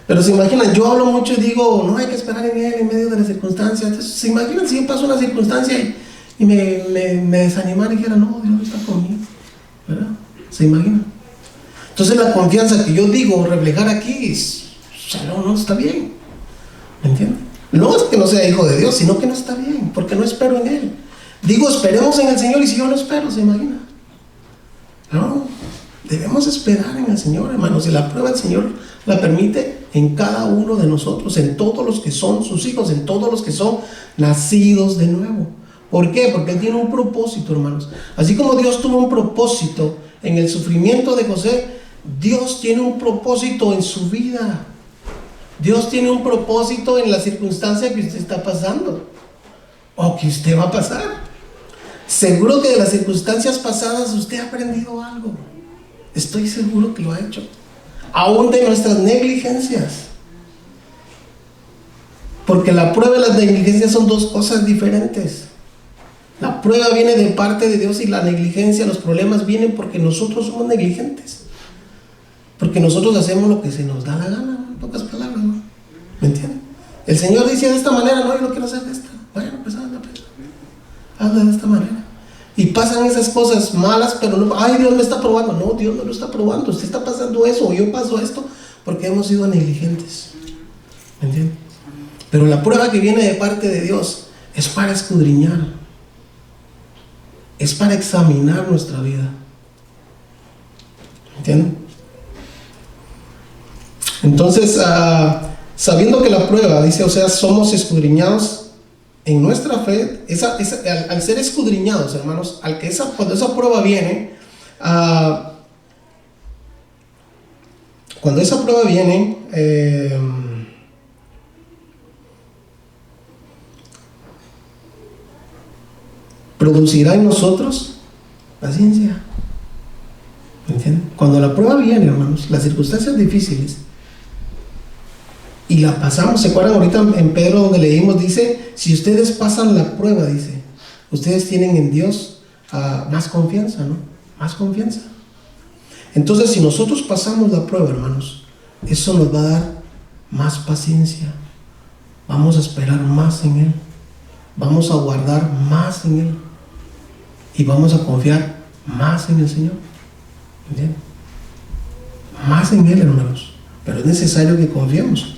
Pero se imaginan, yo hablo mucho y digo, no hay que esperar en Él en medio de las circunstancias. Entonces, se imaginan si yo paso una circunstancia y me desanimara y dijera, no, Dios no está conmigo, ¿verdad? ¿Se imaginan? Entonces la confianza que yo digo reflejar aquí es, no está bien, ¿me entienden? No es que no sea hijo de Dios, sino que no está bien, porque no espero en Él. Digo, esperemos en el Señor, y si yo no espero, ¿se imagina? No, debemos esperar en el Señor, hermanos, y la prueba el Señor la permite en cada uno de nosotros, en todos los que son sus hijos, en todos los que son nacidos de nuevo. ¿Por qué? Porque Él tiene un propósito, hermanos. Así como Dios tuvo un propósito en el sufrimiento de José, Dios tiene un propósito en su vida. Dios tiene un propósito en la circunstancia que usted está pasando o que usted va a pasar. Seguro que de las circunstancias pasadas usted ha aprendido algo. Estoy seguro que lo ha hecho. Aún de nuestras negligencias. Porque la prueba y las negligencias son dos cosas diferentes. La prueba viene de parte de Dios y la negligencia, los problemas vienen porque nosotros somos negligentes. Porque nosotros hacemos lo que se nos da la gana, en pocas palabras, ¿no? ¿Me entienden? El Señor dice de esta manera, no, yo lo quiero hacer de esta. Bueno, pues hazla de esta manera. Y pasan esas cosas malas, pero no, ay, Dios me está probando. No, Dios no lo está probando. Usted está pasando eso, o yo paso esto, porque hemos sido negligentes. ¿Me entienden? Pero la prueba que viene de parte de Dios es para escudriñar. Es para examinar nuestra vida. ¿Me entienden? Entonces, sabiendo que la prueba, dice, o sea, somos escudriñados en nuestra fe, al ser escudriñados, hermanos, cuando esa prueba viene, producirá en nosotros paciencia. ¿Me entienden? Cuando la prueba viene, hermanos, las circunstancias difíciles, y la pasamos, ¿se acuerdan ahorita en Pedro donde leímos? Dice, si ustedes pasan la prueba, dice, ustedes tienen en Dios más confianza, ¿no? Más confianza. Entonces, si nosotros pasamos la prueba, hermanos, eso nos va a dar más paciencia. Vamos a esperar más en Él. Vamos a guardar más en Él. Y vamos a confiar más en el Señor. ¿Entienden? Más en Él, hermanos. Pero es necesario que confiemos.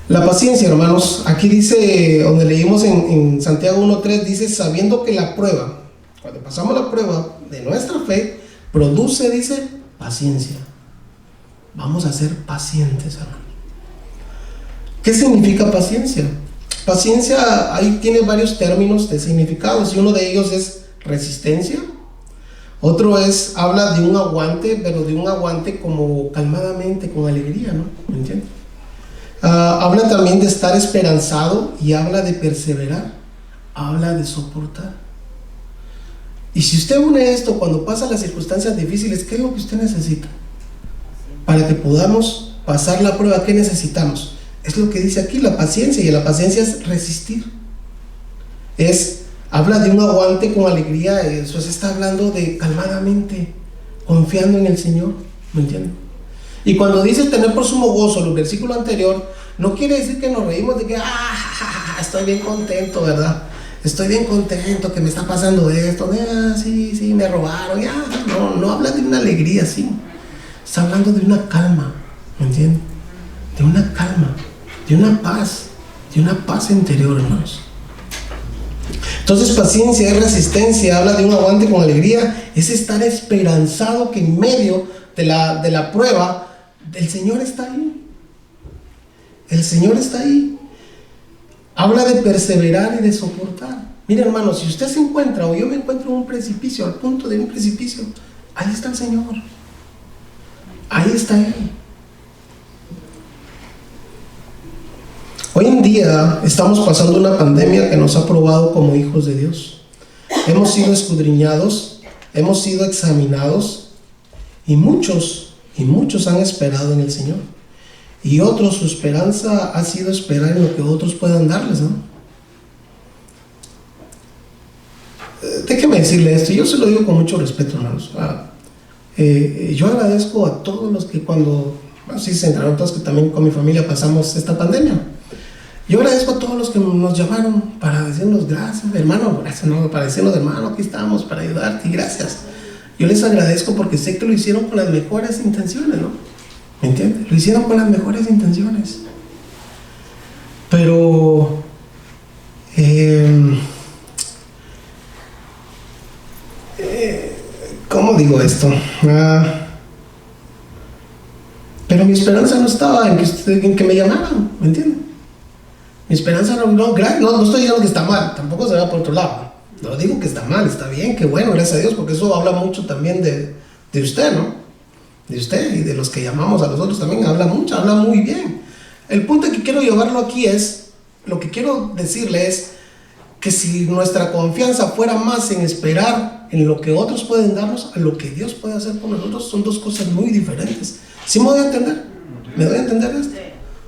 La paciencia, hermanos, aquí dice, donde leímos en Santiago 1:3, dice, sabiendo que la prueba, cuando pasamos la prueba de nuestra fe, produce, dice, paciencia. Vamos a ser pacientes, hermanos. ¿Qué significa paciencia? Paciencia, ahí tiene varios términos de significados, y uno de ellos es resistencia. Otro habla de un aguante, pero de un aguante como calmadamente, con alegría, ¿no? ¿Me entiendes? Habla también de estar esperanzado, y habla de perseverar, habla de soportar. Y si usted une esto cuando pasan las circunstancias difíciles, ¿qué es lo que usted necesita? Para que podamos pasar la prueba, ¿qué necesitamos? Es lo que dice aquí, la paciencia, y la paciencia es resistir. habla de un aguante con alegría. Eso se está hablando de calmadamente, confiando en el Señor, ¿me entienden? Y cuando dice tener por sumo gozo, el versículo anterior, no quiere decir que nos reímos de que estoy bien contento, ¿verdad? Estoy bien contento que me está pasando esto, sí, me robaron, no habla de una alegría así, está hablando de una calma, ¿me entienden? De una calma, de una paz interior, hermanos. Entonces, paciencia es resistencia, habla de un aguante con alegría, es estar esperanzado que en medio de la prueba, el Señor está ahí. El Señor está ahí. Habla de perseverar y de soportar. Mire, hermano, si usted se encuentra o yo me encuentro en un precipicio, al punto de un precipicio, ahí está el Señor. Ahí está Él. Hoy en día estamos pasando una pandemia que nos ha probado como hijos de Dios. Hemos sido escudriñados, hemos sido examinados y muchos han esperado en el Señor. Y otros, su esperanza ha sido esperar en lo que otros puedan darles, ¿no? Déjeme decirle esto, yo se lo digo con mucho respeto, hermanos. Yo agradezco a todos los que así se enteraron todos que también con mi familia pasamos esta pandemia. Yo agradezco a todos los que nos llamaron para decirnos gracias, hermano, para decirnos, hermano, aquí estamos para ayudarte y gracias. Yo les agradezco porque sé que lo hicieron con las mejores intenciones, ¿no? ¿Me entiendes? Lo hicieron con las mejores intenciones. Pero ¿cómo digo esto? Pero mi esperanza no estaba en que me llamaran, ¿me entiendes? Mi esperanza no estoy diciendo que está mal, tampoco se va por otro lado. No digo que está mal, está bien, qué bueno, gracias a Dios, porque eso habla mucho también de usted, ¿no? De usted y de los que llamamos a los otros también, habla muy bien. El punto que quiero llevarlo aquí lo que quiero decirle es que si nuestra confianza fuera más en esperar en lo que otros pueden darnos, a lo que Dios puede hacer por nosotros, son dos cosas muy diferentes. ¿Sí me doy a entender? ¿Me doy a entender esto?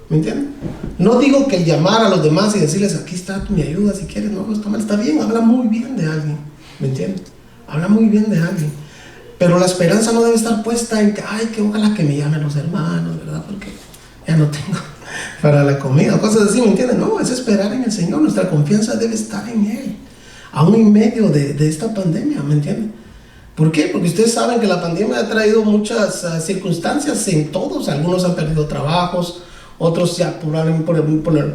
¿Me entienden? No digo que el llamar a los demás y decirles, aquí está mi ayuda si quieres, no está mal, está bien, habla muy bien de alguien, ¿me entienden? Habla muy bien de alguien, pero la esperanza no debe estar puesta en que, que ojalá que me llamen los hermanos, ¿verdad? Porque ya no tengo para la comida, cosas así, ¿me entienden? No, es esperar en el Señor, nuestra confianza debe estar en Él, aún en medio de esta pandemia, ¿me entienden? ¿Por qué? Porque ustedes saben que la pandemia ha traído muchas circunstancias en todos, algunos han perdido trabajos, otros ya por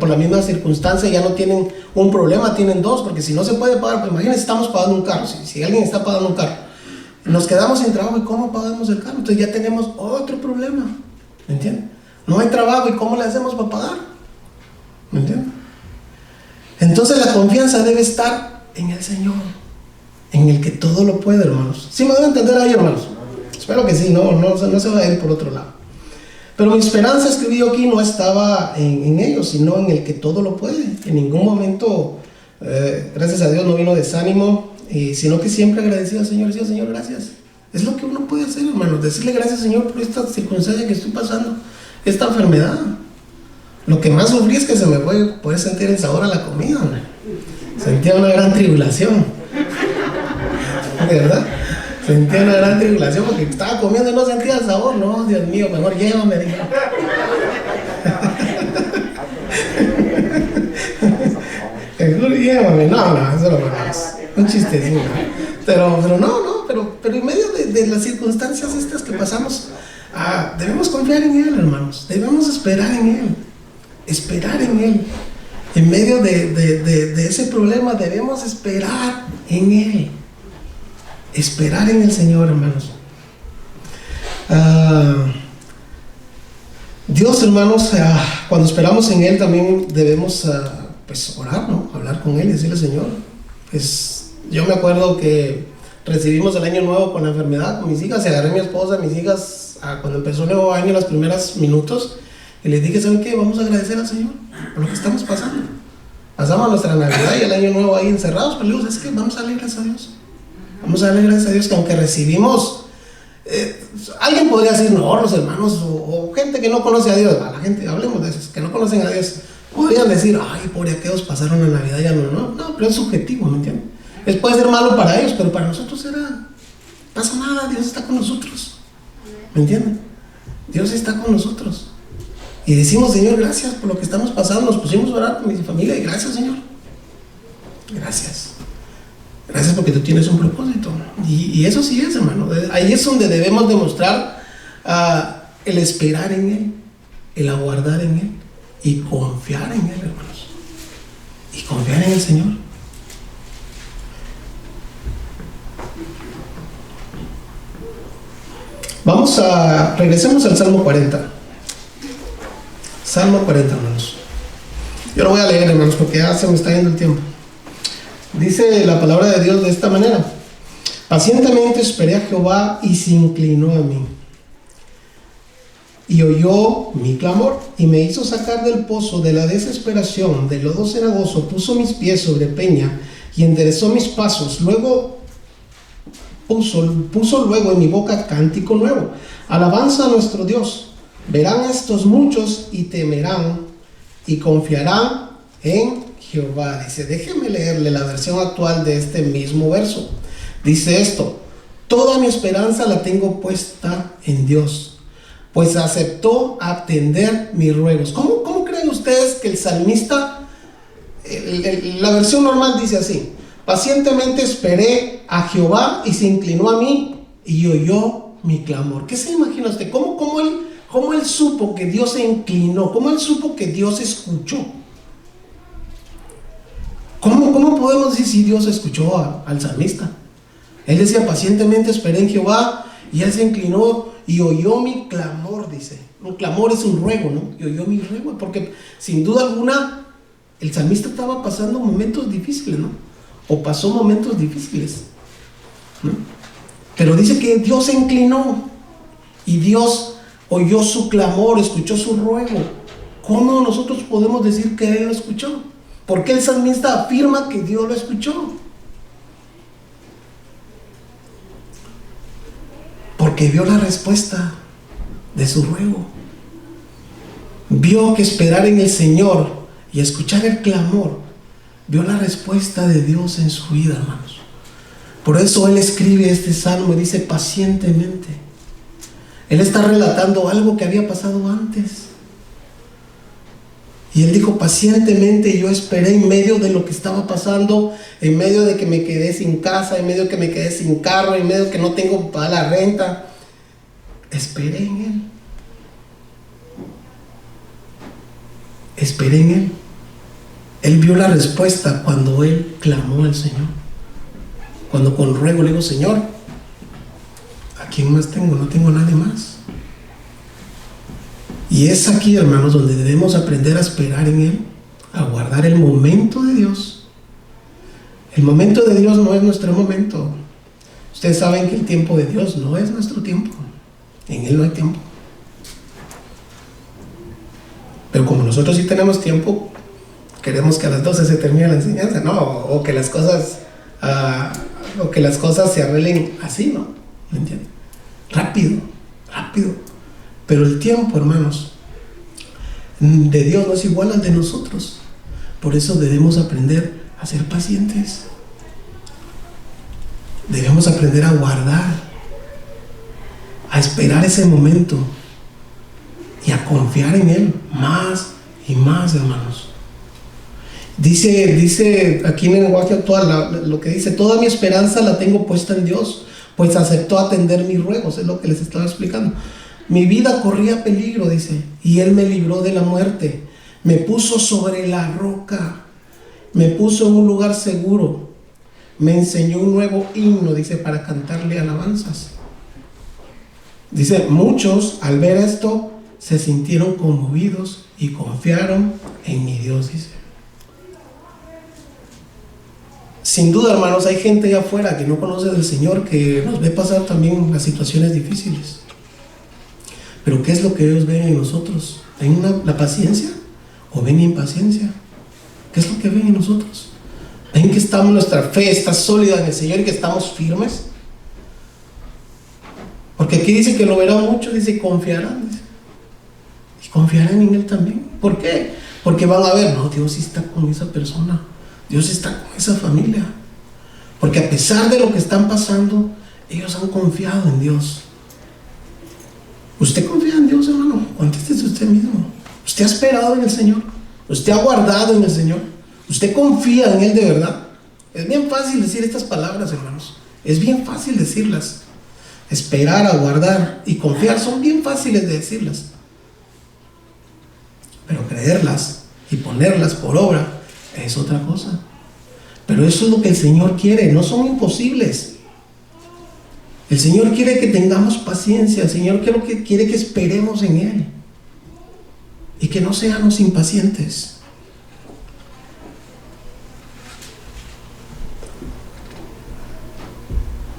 la misma circunstancia ya no tienen un problema, tienen dos, porque si no se puede pagar, pues imagínense, estamos pagando un carro, si alguien está pagando un carro, nos quedamos sin trabajo, ¿y cómo pagamos el carro? Entonces ya tenemos otro problema, ¿me entienden? No hay trabajo, ¿y cómo le hacemos para pagar? ¿Me entienden? Entonces la confianza debe estar en el Señor, en el que todo lo puede, hermanos. ¿Sí me van a entender ahí, hermanos? Espero que sí, no se va a ir por otro lado. Pero mi esperanza, escribí aquí, no estaba en ellos, sino en el que todo lo puede. En ningún momento, gracias a Dios, no vino desánimo, sino que siempre agradecía al Señor. Decía, Señor, gracias. Es lo que uno puede hacer, hermanos, decirle gracias, Señor, por esta circunstancia que estoy pasando, esta enfermedad. Lo que más sufrí es que se me puede poder sentir el sabor a la comida, ¿no? Sentía una gran tribulación, ¿verdad? Sentía una gran tribulación porque estaba comiendo y no sentía el sabor. No, Dios mío, mejor llévame, dijo. Mejor llévame. No, eso no es un chistecito. Pero en medio de las circunstancias estas que pasamos, debemos confiar en Él, hermanos. Debemos esperar en Él. Esperar en Él. En medio de ese problema debemos esperar en Él. Esperar en el Señor, hermanos. Dios, hermanos, cuando esperamos en Él también debemos pues orar, ¿no? Hablar con Él y decirle, Señor, pues yo me acuerdo que recibimos el año nuevo con la enfermedad con mis hijas, y agarré a mi esposa, a mis hijas, cuando empezó el nuevo año, los primeros minutos, y les dije, ¿saben qué? Vamos a agradecer al Señor por lo que estamos pasando. Pasamos nuestra Navidad y el año nuevo ahí encerrados, pero digo, es que vamos a darle gracias a Dios. Vamos a darle gracias a Dios que aunque recibimos, alguien podría decir, no, los hermanos o gente que no conoce a Dios, la gente, hablemos de esos, que no conocen a Dios, Podrían decir, ay, pobre aquellos pasaron la Navidad, ya no, pero es subjetivo, ¿me entiendes? Puede ser malo para ellos, pero para nosotros pasa nada, Dios está con nosotros, ¿me entienden? Dios está con nosotros. Y decimos, Señor, gracias por lo que estamos pasando. Nos pusimos a orar con mi familia y gracias, Señor. Gracias. Gracias porque tú tienes un propósito. Y eso sí es, hermano. Ahí es donde debemos demostrar el esperar en Él, el aguardar en Él y confiar en Él, hermanos. Y confiar en el Señor. Regresemos al Salmo 40. Salmo 40, hermanos. Yo lo voy a leer, hermanos, porque ya se me está yendo el tiempo. Dice la palabra de Dios de esta manera: pacientemente esperé a Jehová y se inclinó a mí y oyó mi clamor y me hizo sacar del pozo de la desesperación, del lodo cenagoso. Puso mis pies sobre peña y enderezó mis pasos. Luego puso luego en mi boca cántico nuevo, alabanza a nuestro Dios. Verán estos muchos y temerán y confiarán en Jehová. Dice, déjeme leerle la versión actual de este mismo verso. Dice esto: toda mi esperanza la tengo puesta en Dios, pues aceptó atender mis ruegos. ¿Cómo creen ustedes que el salmista, la versión normal dice así: pacientemente esperé a Jehová y se inclinó a mí y oyó mi clamor? ¿Qué se imagina usted? ¿Cómo él supo que Dios se inclinó? ¿Cómo él supo que Dios escuchó? ¿Cómo podemos decir si Dios escuchó al salmista? Él decía, pacientemente esperé en Jehová y Él se inclinó y oyó mi clamor, dice. Un clamor es un ruego, ¿no? Y oyó mi ruego, porque sin duda alguna el salmista estaba pasando momentos difíciles, ¿no? O pasó momentos difíciles, ¿no? Pero dice que Dios se inclinó y Dios oyó su clamor, escuchó su ruego. ¿Cómo nosotros podemos decir que Él lo escuchó? ¿Por qué el salmista afirma que Dios lo escuchó? Porque vio la respuesta de su ruego. Vio que esperar en el Señor y escuchar el clamor, vio la respuesta de Dios en su vida, hermanos. Por eso Él escribe este salmo y dice pacientemente. Él está relatando algo que había pasado antes. Y Él dijo, pacientemente yo esperé en medio de lo que estaba pasando, en medio de que me quedé sin casa, en medio de que me quedé sin carro, en medio de que no tengo para la renta. Esperé en Él. Esperé en Él. Él vio la respuesta cuando Él clamó al Señor. Cuando con ruego le digo, Señor, ¿a quién más tengo? No tengo nadie más. Y es aquí, hermanos, donde debemos aprender a esperar en Él, a guardar el momento de Dios. El momento de Dios no es nuestro momento. Ustedes saben que el tiempo de Dios no es nuestro tiempo. En Él no hay tiempo. Pero como nosotros sí tenemos tiempo, queremos que a las 12 se termine la enseñanza, ¿no? O que las cosas se arreglen así, ¿no? ¿Me entienden? Rápido. Pero el tiempo, hermanos, de Dios no es igual al de nosotros. Por eso debemos aprender a ser pacientes. Debemos aprender a guardar, a esperar ese momento y a confiar en Él más y más, hermanos. Dice aquí en el lenguaje actual, lo que dice, toda mi esperanza la tengo puesta en Dios, pues aceptó atender mis ruegos. Es lo que les estaba explicando. Mi vida corría peligro, dice, y Él me libró de la muerte. Me puso sobre la roca, me puso en un lugar seguro, me enseñó un nuevo himno, dice, para cantarle alabanzas. Dice, muchos al ver esto se sintieron conmovidos y confiaron en mi Dios, dice. Sin duda, hermanos, hay gente allá afuera que no conoce del Señor, que nos ve pasar también las situaciones difíciles. Pero ¿qué es lo que ellos ven en nosotros? ¿Ven la paciencia o ven impaciencia? ¿Qué es lo que ven en nosotros? ¿Ven que nuestra fe está sólida en el Señor y que estamos firmes? Porque aquí dice que lo verán mucho, dice confiarán. Dice. Y confiarán en Él también. ¿Por qué? Porque van a ver, no, Dios sí está con esa persona, Dios está con esa familia. Porque a pesar de lo que están pasando, ellos han confiado en Dios. ¿Usted confía en Dios, hermano? Contéstese usted mismo. ¿Usted ha esperado en el Señor? ¿Usted ha guardado en el Señor? ¿Usted confía en Él de verdad? Es bien fácil decir estas palabras, hermanos. Es bien fácil decirlas. Esperar, aguardar y confiar son bien fáciles de decirlas. Pero creerlas y ponerlas por obra es otra cosa. Pero eso es lo que el Señor quiere, no son imposibles. El Señor quiere que tengamos paciencia, el Señor quiere que esperemos en Él y que no seamos impacientes.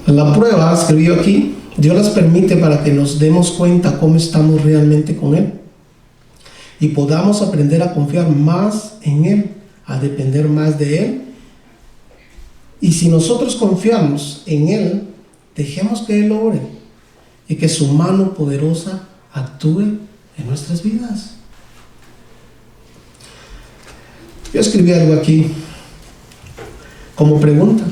La prueba, escribió aquí, Dios las permite para que nos demos cuenta cómo estamos realmente con Él y podamos aprender a confiar más en Él, a depender más de Él. Y si nosotros confiamos en Él, dejemos que Él obre y que su mano poderosa actúe en nuestras vidas. Yo escribí algo aquí como pregunta.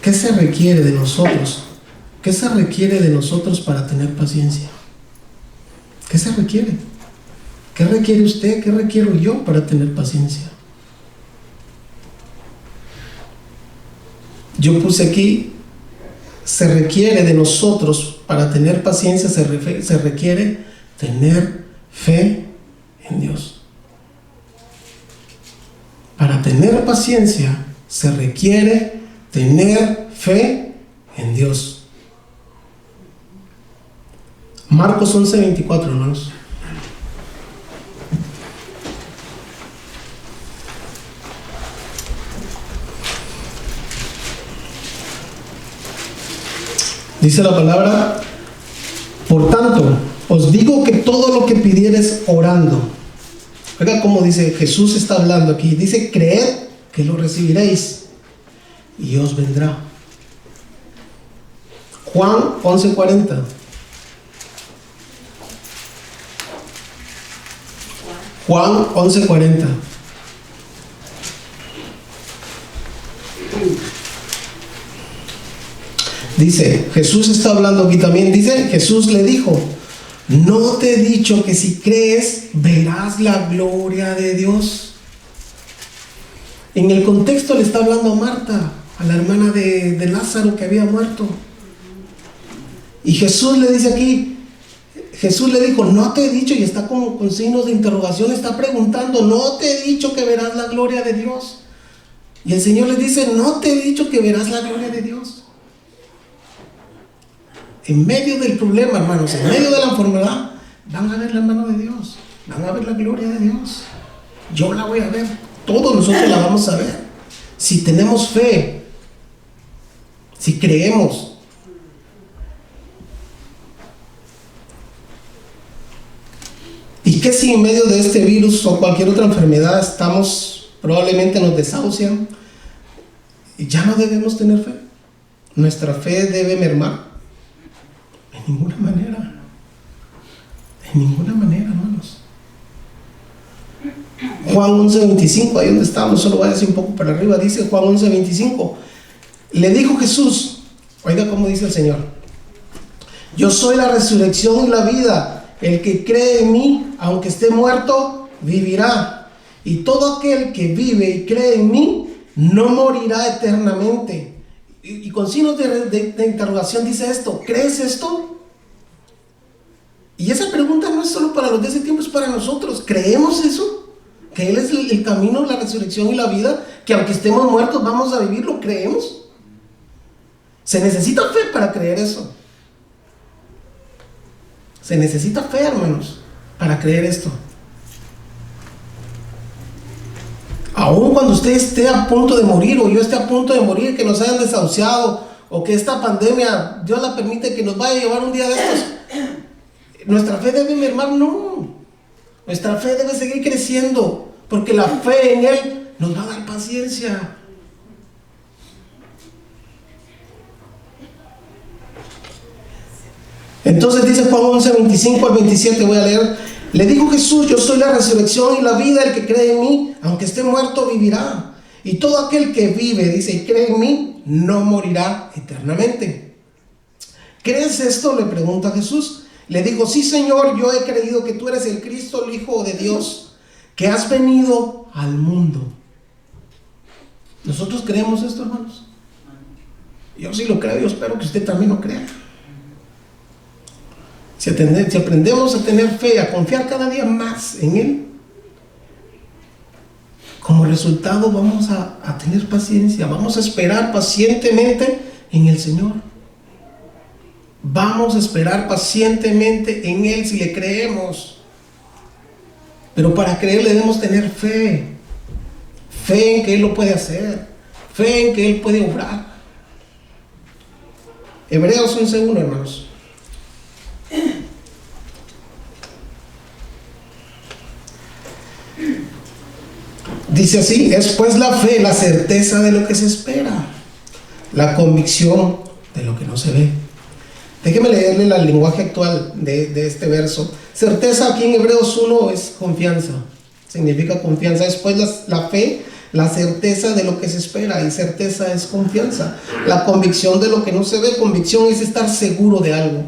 ¿Qué se requiere de nosotros? ¿Qué se requiere de nosotros para tener paciencia? ¿Qué se requiere? ¿Qué requiere usted? ¿Qué requiero yo para tener paciencia? Yo puse aquí, se requiere de nosotros para tener paciencia, se requiere tener fe en Dios. Para tener paciencia se requiere tener fe en Dios. Marcos 11:24, hermanos. Dice la palabra: por tanto, os digo que todo lo que pidiereis orando. Oiga cómo dice, Jesús está hablando aquí. Dice: creed que lo recibiréis y os vendrá. Juan 11:40. Juan 11:40. Dice, Jesús está hablando aquí también. Dice, Jesús le dijo: ¿no te he dicho que si crees verás la gloria de Dios? En el contexto le está hablando a Marta, a la hermana de Lázaro que había muerto. Y Jesús le dice aquí, Jesús le dijo: no te he dicho, y está con signos de interrogación, está preguntando: no te he dicho que verás la gloria de Dios. Y el Señor le dice: no te he dicho que verás la gloria de Dios. En medio del problema, hermanos, en medio de la enfermedad, van a ver la mano de Dios, van a ver la gloria de Dios. Yo la voy a ver, todos nosotros la vamos a ver. Si tenemos fe, si creemos. ¿Y qué si en medio de este virus o cualquier otra enfermedad estamos, probablemente nos desahucian? Y ya no debemos tener fe. Nuestra fe debe mermar. De ninguna manera. De ninguna manera, hermanos. Juan 11:25, ahí donde estamos, solo voy a decir un poco para arriba. Dice Juan 11:25. Le dijo Jesús, oiga cómo dice el Señor: yo soy la resurrección y la vida. El que cree en mí, aunque esté muerto, vivirá. Y todo aquel que vive y cree en mí, no morirá eternamente. Y con signos de interrogación dice esto: ¿crees esto? Y esa pregunta no es solo para los de ese tiempo, es para nosotros. ¿Creemos eso? Que Él es el camino, la resurrección y la vida, que aunque estemos muertos vamos a vivir. ¿Lo creemos? Se necesita fe para creer eso. Se necesita fe, hermanos, para creer esto. Aún cuando usted esté a punto de morir, o yo esté a punto de morir, que nos hayan desahuciado, o que esta pandemia, Dios la permite que nos vaya a llevar un día de estos, ¿nuestra fe debe mermar? No. Nuestra fe debe seguir creciendo, porque la fe en Él nos va a dar paciencia. Entonces dice Juan 11:25 al 27, voy a leer: Le dijo Jesús: yo soy la resurrección y la vida. El que cree en mí, aunque esté muerto, vivirá. Y todo aquel que vive, dice, y cree en mí, no morirá eternamente. ¿Crees esto?, le pregunta Jesús. Le dijo: sí, Señor, yo he creído que tú eres el Cristo, el Hijo de Dios, que has venido al mundo. ¿Nosotros creemos esto, hermanos? Yo sí lo creo, yo espero que usted también lo crea. Si aprendemos a tener fe, a confiar cada día más en Él, como resultado vamos a tener paciencia, vamos a esperar pacientemente en el Señor. Vamos a esperar pacientemente en Él si le creemos. Pero para creer debemos tener fe. Fe en que Él lo puede hacer. Fe en que Él puede obrar. Hebreos 11:1, hermanos. Dice así: es pues la fe, la certeza de lo que se espera, la convicción de lo que no se ve. Déjeme leerle el lenguaje actual de este verso. Certeza aquí en Hebreos 1 es confianza, significa confianza. Después la fe, la certeza de lo que se espera, y certeza es confianza. La convicción de lo que no se ve, convicción es estar seguro de algo.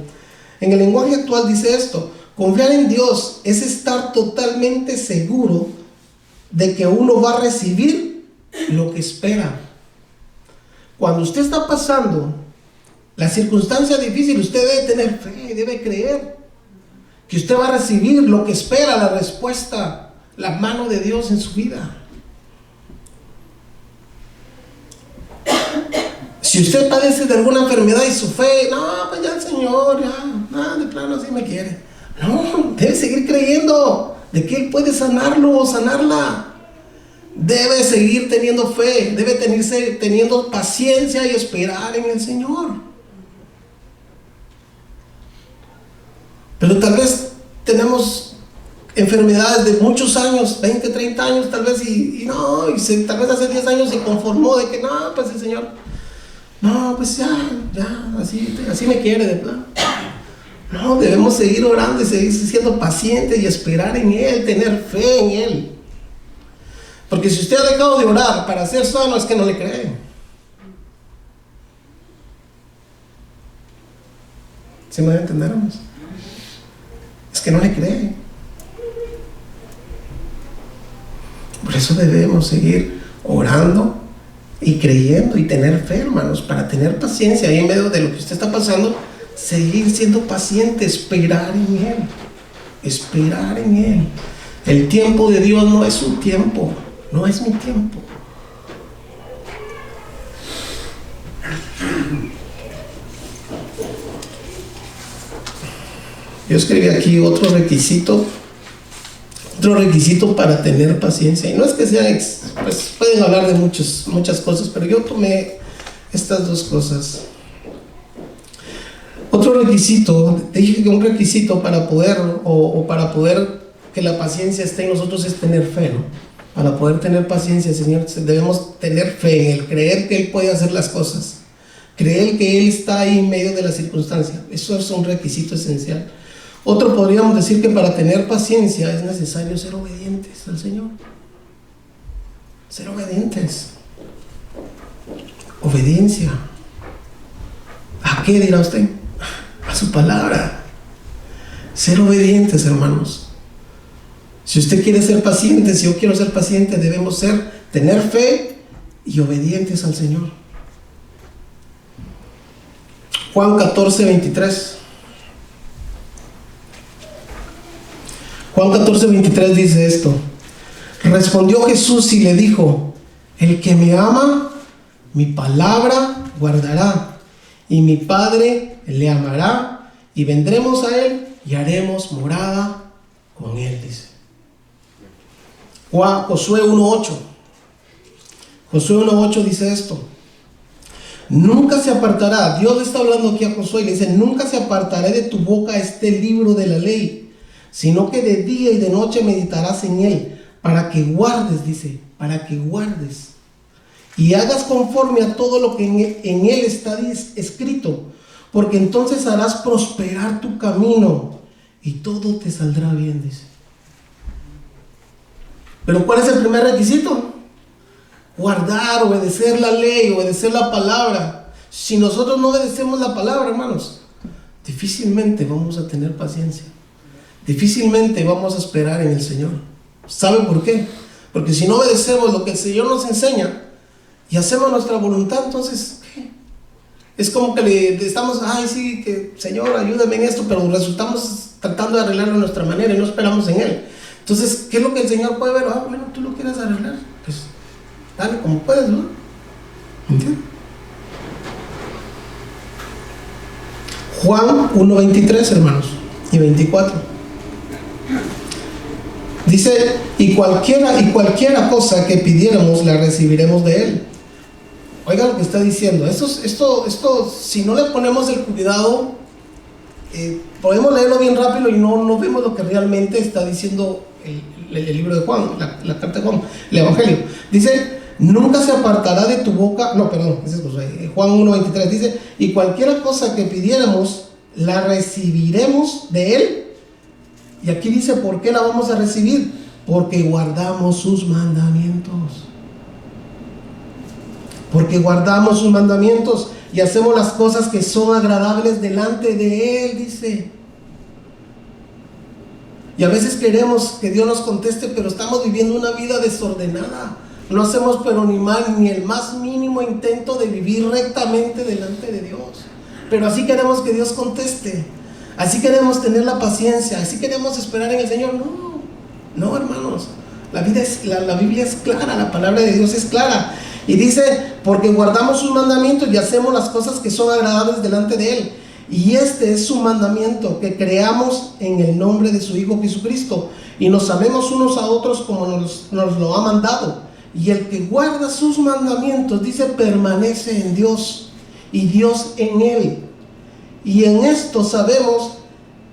En el lenguaje actual dice esto: confiar en Dios es estar totalmente seguro de que uno va a recibir lo que espera. Cuando usted está pasando la circunstancia difícil, usted debe tener fe, debe creer que usted va a recibir lo que espera, la respuesta, la mano de Dios en su vida. Si usted padece de alguna enfermedad y su fe, no, pues ya el Señor, ya, de plano así me quiere. No, debe seguir creyendo de que Él puede sanarlo o sanarla. Debe seguir teniendo fe, debe teniendo paciencia y esperar en el Señor. Pero tal vez tenemos enfermedades de muchos años, 20, 30 años tal vez, tal vez hace 10 años se conformó de que no, pues el Señor, no, pues ya, así me quiere de plano. No, debemos seguir orando y seguir siendo pacientes y esperar en Él, tener fe en Él. Porque si usted ha dejado de orar para ser sano, es que no le cree. ¿Sí me entendemos? Es que no le cree. Por eso debemos seguir orando y creyendo y tener fe, hermanos, para tener paciencia ahí en medio de lo que usted está pasando. Seguir siendo paciente, esperar en Él. Esperar en Él. El tiempo de Dios no es su tiempo, no es mi tiempo. Yo escribí aquí otro requisito para tener paciencia. Y no es que sea, pues pueden hablar de muchas cosas, pero yo tomé estas dos cosas. Otro requisito, dije que un requisito para poder, para poder que la paciencia esté en nosotros es tener fe, ¿no? Para poder tener paciencia, Señor, debemos tener fe en Él, creer que Él puede hacer las cosas, creer que Él está ahí en medio de la circunstancia. Eso es un requisito esencial. Otro, podríamos decir que para tener paciencia es necesario ser obedientes al Señor. Ser obedientes. Obediencia. ¿A qué dirá usted? A su palabra. Ser obedientes, hermanos. Si usted quiere ser paciente, si yo quiero ser paciente, debemos tener fe y obedientes al Señor. Juan 14:23. Juan 14:23 dice esto: respondió Jesús y le dijo: el que me ama, mi palabra guardará, y mi Padre le amará, y vendremos a Él y haremos morada con Él, dice. Josué 1:8. Josué 1:8 dice esto: nunca se apartará, Dios le está hablando aquí a Josué y le dice: nunca se apartará de tu boca este libro de la ley, sino que de día y de noche meditarás en él, para que guardes, dice, para que guardes y hagas conforme a todo lo que en él está escrito, porque entonces harás prosperar tu camino y todo te saldrá bien, dice. Pero ¿cuál es el primer requisito? Guardar, obedecer la ley, obedecer la palabra. Si nosotros no obedecemos la palabra, hermanos, difícilmente vamos a tener paciencia. Difícilmente vamos a esperar en el Señor. ¿Sabe por qué? Porque si no obedecemos lo que el Señor nos enseña y hacemos nuestra voluntad, entonces, ¿qué? Es como que le estamos, ay sí, que Señor, ayúdame en esto, pero resultamos tratando de arreglarlo de nuestra manera y no esperamos en Él. Entonces, ¿qué es lo que el Señor puede ver? Ah, bueno, tú lo quieres arreglar, pues dale como puedes, ¿no? ¿Entiendes? Juan 1:23, hermanos, y 24. Dice, y cualquiera cosa que pidiéramos, la recibiremos de Él. Oiga lo que está diciendo. Esto, si no le ponemos el cuidado, podemos leerlo bien rápido y no vemos lo que realmente está diciendo el libro de Juan, la carta de Juan, el Evangelio. Dice, nunca se apartará de tu boca, Juan 1:23 dice, y cualquier cosa que pidiéramos, la recibiremos de Él. Y aquí dice, ¿por qué la vamos a recibir? Porque guardamos sus mandamientos. Porque guardamos sus mandamientos y hacemos las cosas que son agradables delante de Él, dice. Y a veces queremos que Dios nos conteste, pero estamos viviendo una vida desordenada. No hacemos pero ni el más mínimo intento de vivir rectamente delante de Dios. Pero así queremos que Dios conteste. Así queremos tener la paciencia. Así queremos esperar en el Señor. No, hermanos. La Biblia es clara, la palabra de Dios es clara. Y dice, porque guardamos sus mandamientos y hacemos las cosas que son agradables delante de Él. Y este es su mandamiento, que creamos en el nombre de su Hijo Jesucristo y nos amemos unos a otros como nos lo ha mandado. Y el que guarda sus mandamientos, dice, permanece en Dios y Dios en él. Y en esto sabemos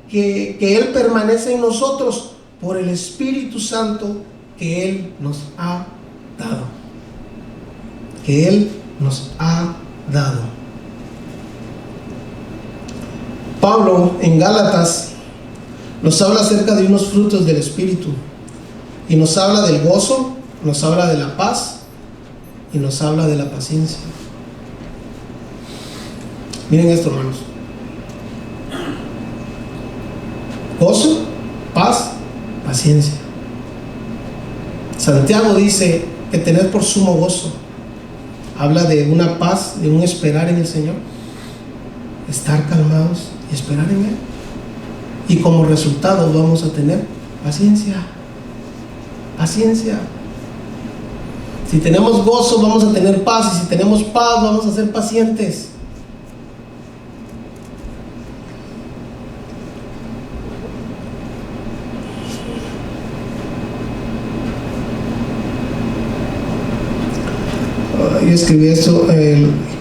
que Él permanece en nosotros por el Espíritu Santo que Él nos ha dado. Que Él nos ha dado. Pablo en Gálatas nos habla acerca de unos frutos del Espíritu. Y nos habla del gozo, nos habla de la paz y nos habla de la paciencia. Miren esto, hermanos. Gozo, paz, paciencia. Santiago dice que tener por sumo gozo. Habla de una paz, de un esperar en el Señor. Estar calmados y esperar en Él. Y como resultado vamos a tener paciencia. Paciencia. Si tenemos gozo vamos a tener paz. Y si tenemos paz vamos a ser pacientes. Yo escribí esto.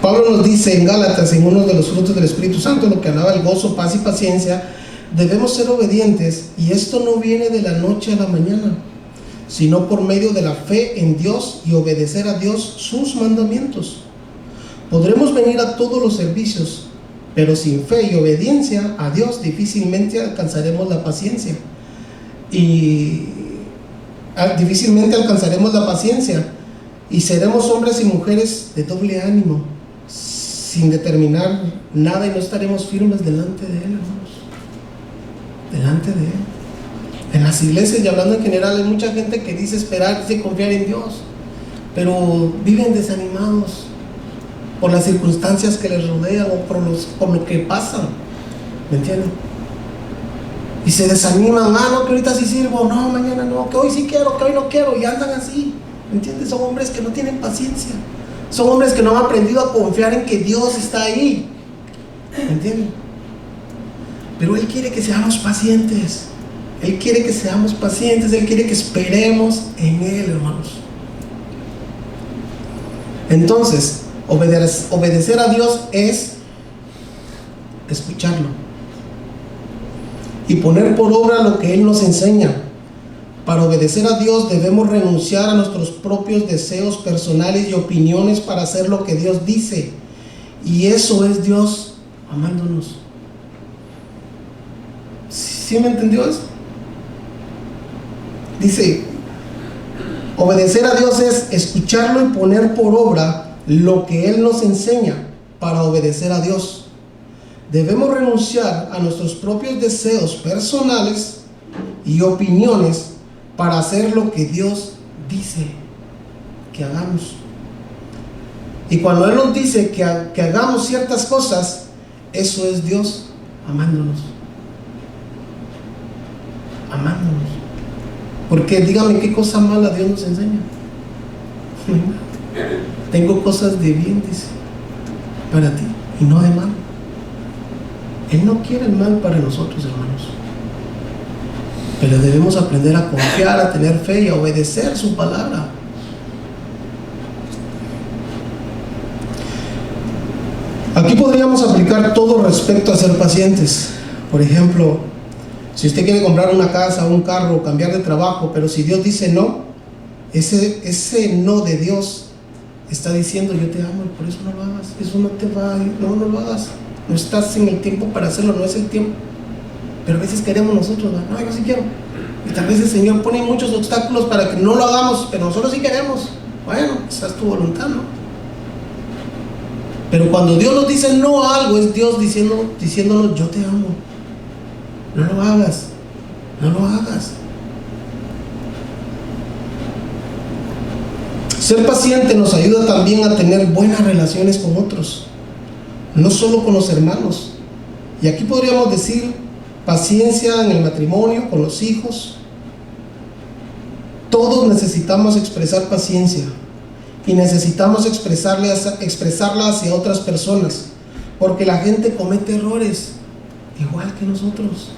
Pablo nos dice en Gálatas, en uno de los frutos del Espíritu Santo, lo que hablaba el gozo, paz y paciencia, debemos ser obedientes, y esto no viene de la noche a la mañana, sino por medio de la fe en Dios y obedecer a Dios sus mandamientos. Podremos venir a todos los servicios, pero sin fe y obediencia a Dios difícilmente alcanzaremos la paciencia. Y seremos hombres y mujeres de doble ánimo, sin determinar nada, y no estaremos firmes delante de Él, hermanos. Delante de Él. En las iglesias, y hablando en general, hay mucha gente que dice esperar, dice confiar en Dios, pero viven desanimados por las circunstancias que les rodean o por lo que pasan. ¿Me entienden? Y se desaniman, no, que ahorita sí sirvo, no, mañana no, que hoy sí quiero, que hoy no quiero, y andan así. ¿Me entiendes? Son hombres que no tienen paciencia. Son hombres que no han aprendido a confiar en que Dios está ahí. ¿Me entienden? Pero Él quiere que seamos pacientes. Él quiere que seamos pacientes. Él quiere que esperemos en Él, hermanos. Entonces, obedecer a Dios es escucharlo y poner por obra lo que Él nos enseña. Para obedecer a Dios debemos renunciar a nuestros propios deseos personales y opiniones para hacer lo que Dios dice. Y eso es Dios amándonos. ¿Sí me entendió eso? Dice, Obedecer a Dios es escucharlo y poner por obra lo que Él nos enseña para obedecer a Dios. Debemos renunciar a nuestros propios deseos personales y opiniones para hacer lo que Dios dice que hagamos. Y cuando Él nos dice que hagamos ciertas cosas, eso es Dios amándonos. Amándonos. Porque dígame, ¿qué cosa mala Dios nos enseña? Tengo cosas de bien, dice, para ti y no de mal. Él no quiere el mal para nosotros, hermanos. Pero debemos aprender a confiar, a tener fe y a obedecer su palabra. Aquí podríamos aplicar todo respecto a ser pacientes. Por ejemplo, si usted quiere comprar una casa, un carro, cambiar de trabajo, pero si Dios dice no, ese no de Dios está diciendo: yo te amo y por eso no lo hagas. Eso no te va a ir, no lo hagas. No estás en el tiempo para hacerlo, no es el tiempo. Pero a veces queremos nosotros, no, yo sí quiero. Y tal vez el Señor pone muchos obstáculos para que no lo hagamos, pero nosotros sí queremos. Bueno, esa es tu voluntad, ¿no? Pero cuando Dios nos dice no a algo, es Dios diciéndonos: yo te amo. No lo hagas. No lo hagas. Ser paciente nos ayuda también a tener buenas relaciones con otros, no solo con los hermanos. Y aquí podríamos decir paciencia en el matrimonio, con los hijos. Todos necesitamos expresar paciencia y necesitamos expresarla hacia otras personas, porque la gente comete errores igual que nosotros.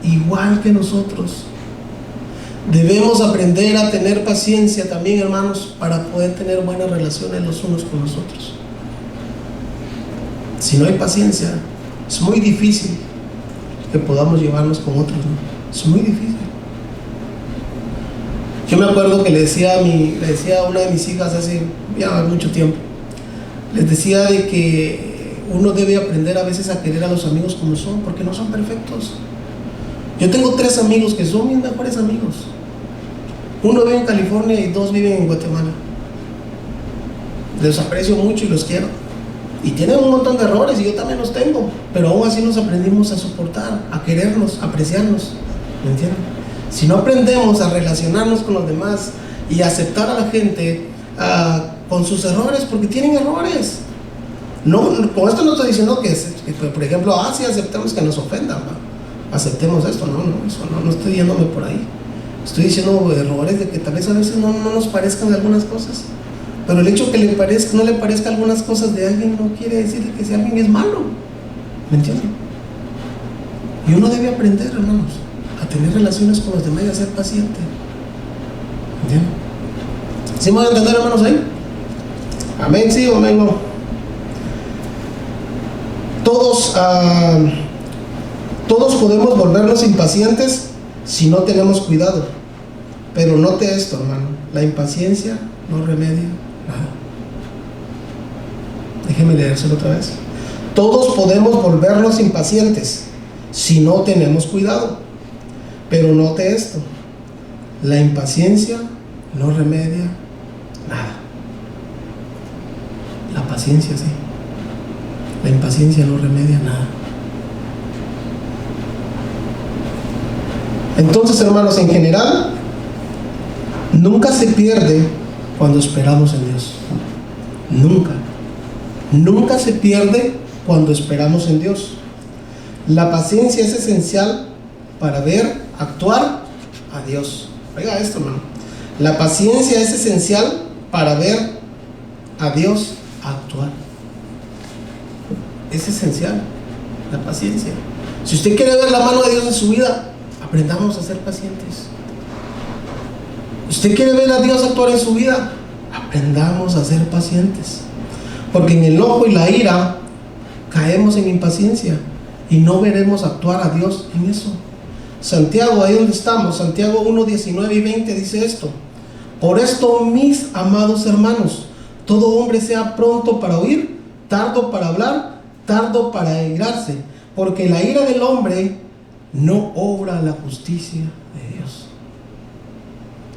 Igual que nosotros. Debemos aprender a tener paciencia también, hermanos, para poder tener buenas relaciones los unos con los otros. Si no hay paciencia, es muy difícil que podamos llevarnos con otros, ¿no? Es muy difícil. Yo me acuerdo que le decía a una de mis hijas hace ya mucho tiempo, les decía de que uno debe aprender a veces a querer a los amigos como son, porque no son perfectos. Yo tengo 3 amigos que son mis mejores amigos. Uno vive en California y 2 viven en Guatemala. Les aprecio mucho y los quiero. Y tienen un montón de errores y yo también los tengo. Pero aún así nos aprendimos a soportar, a querernos, a apreciarnos. ¿Me entienden? Si no aprendemos a relacionarnos con los demás y a aceptar a la gente con sus errores, porque tienen errores. No, con esto no estoy diciendo que por ejemplo, si aceptamos que nos ofendan, ¿va? Aceptemos esto, no estoy yéndome por ahí. Estoy diciendo errores de que tal vez a veces no nos parezcan algunas cosas, pero el hecho que no le parezca algunas cosas de alguien no quiere decir que si alguien es malo. ¿Me entienden? Y uno debe aprender, hermanos, a tener relaciones con los demás y a ser paciente. ¿Me entienden? ¿Sí me van a entender, hermanos, ahí? Amén, sí o amén, no. Todos podemos volvernos impacientes si no tenemos cuidado. Pero note esto, hermano: la impaciencia no remedia nada. Déjeme leérselo otra vez. Todos podemos volvernos impacientes si no tenemos cuidado. Pero note esto: la impaciencia no remedia nada. La paciencia sí. La impaciencia no remedia nada. Entonces, hermanos, en general, nunca se pierde cuando esperamos en Dios. Nunca se pierde cuando esperamos en Dios. La paciencia es esencial para ver actuar a Dios. Oiga esto, hermano. La paciencia es esencial para ver a Dios actuar. Es esencial la paciencia. Si usted quiere ver la mano de Dios en su vida, aprendamos a ser pacientes. ¿Usted quiere ver a Dios actuar en su vida? Aprendamos a ser pacientes. Porque en el enojo y la ira caemos en impaciencia y no veremos actuar a Dios en eso. Santiago, ahí donde estamos, Santiago 1, 19 y 20 dice esto: por esto, mis amados hermanos, todo hombre sea pronto para oír, tardo para hablar, tardo para airarse, porque la ira del hombre no obra la justicia de Dios.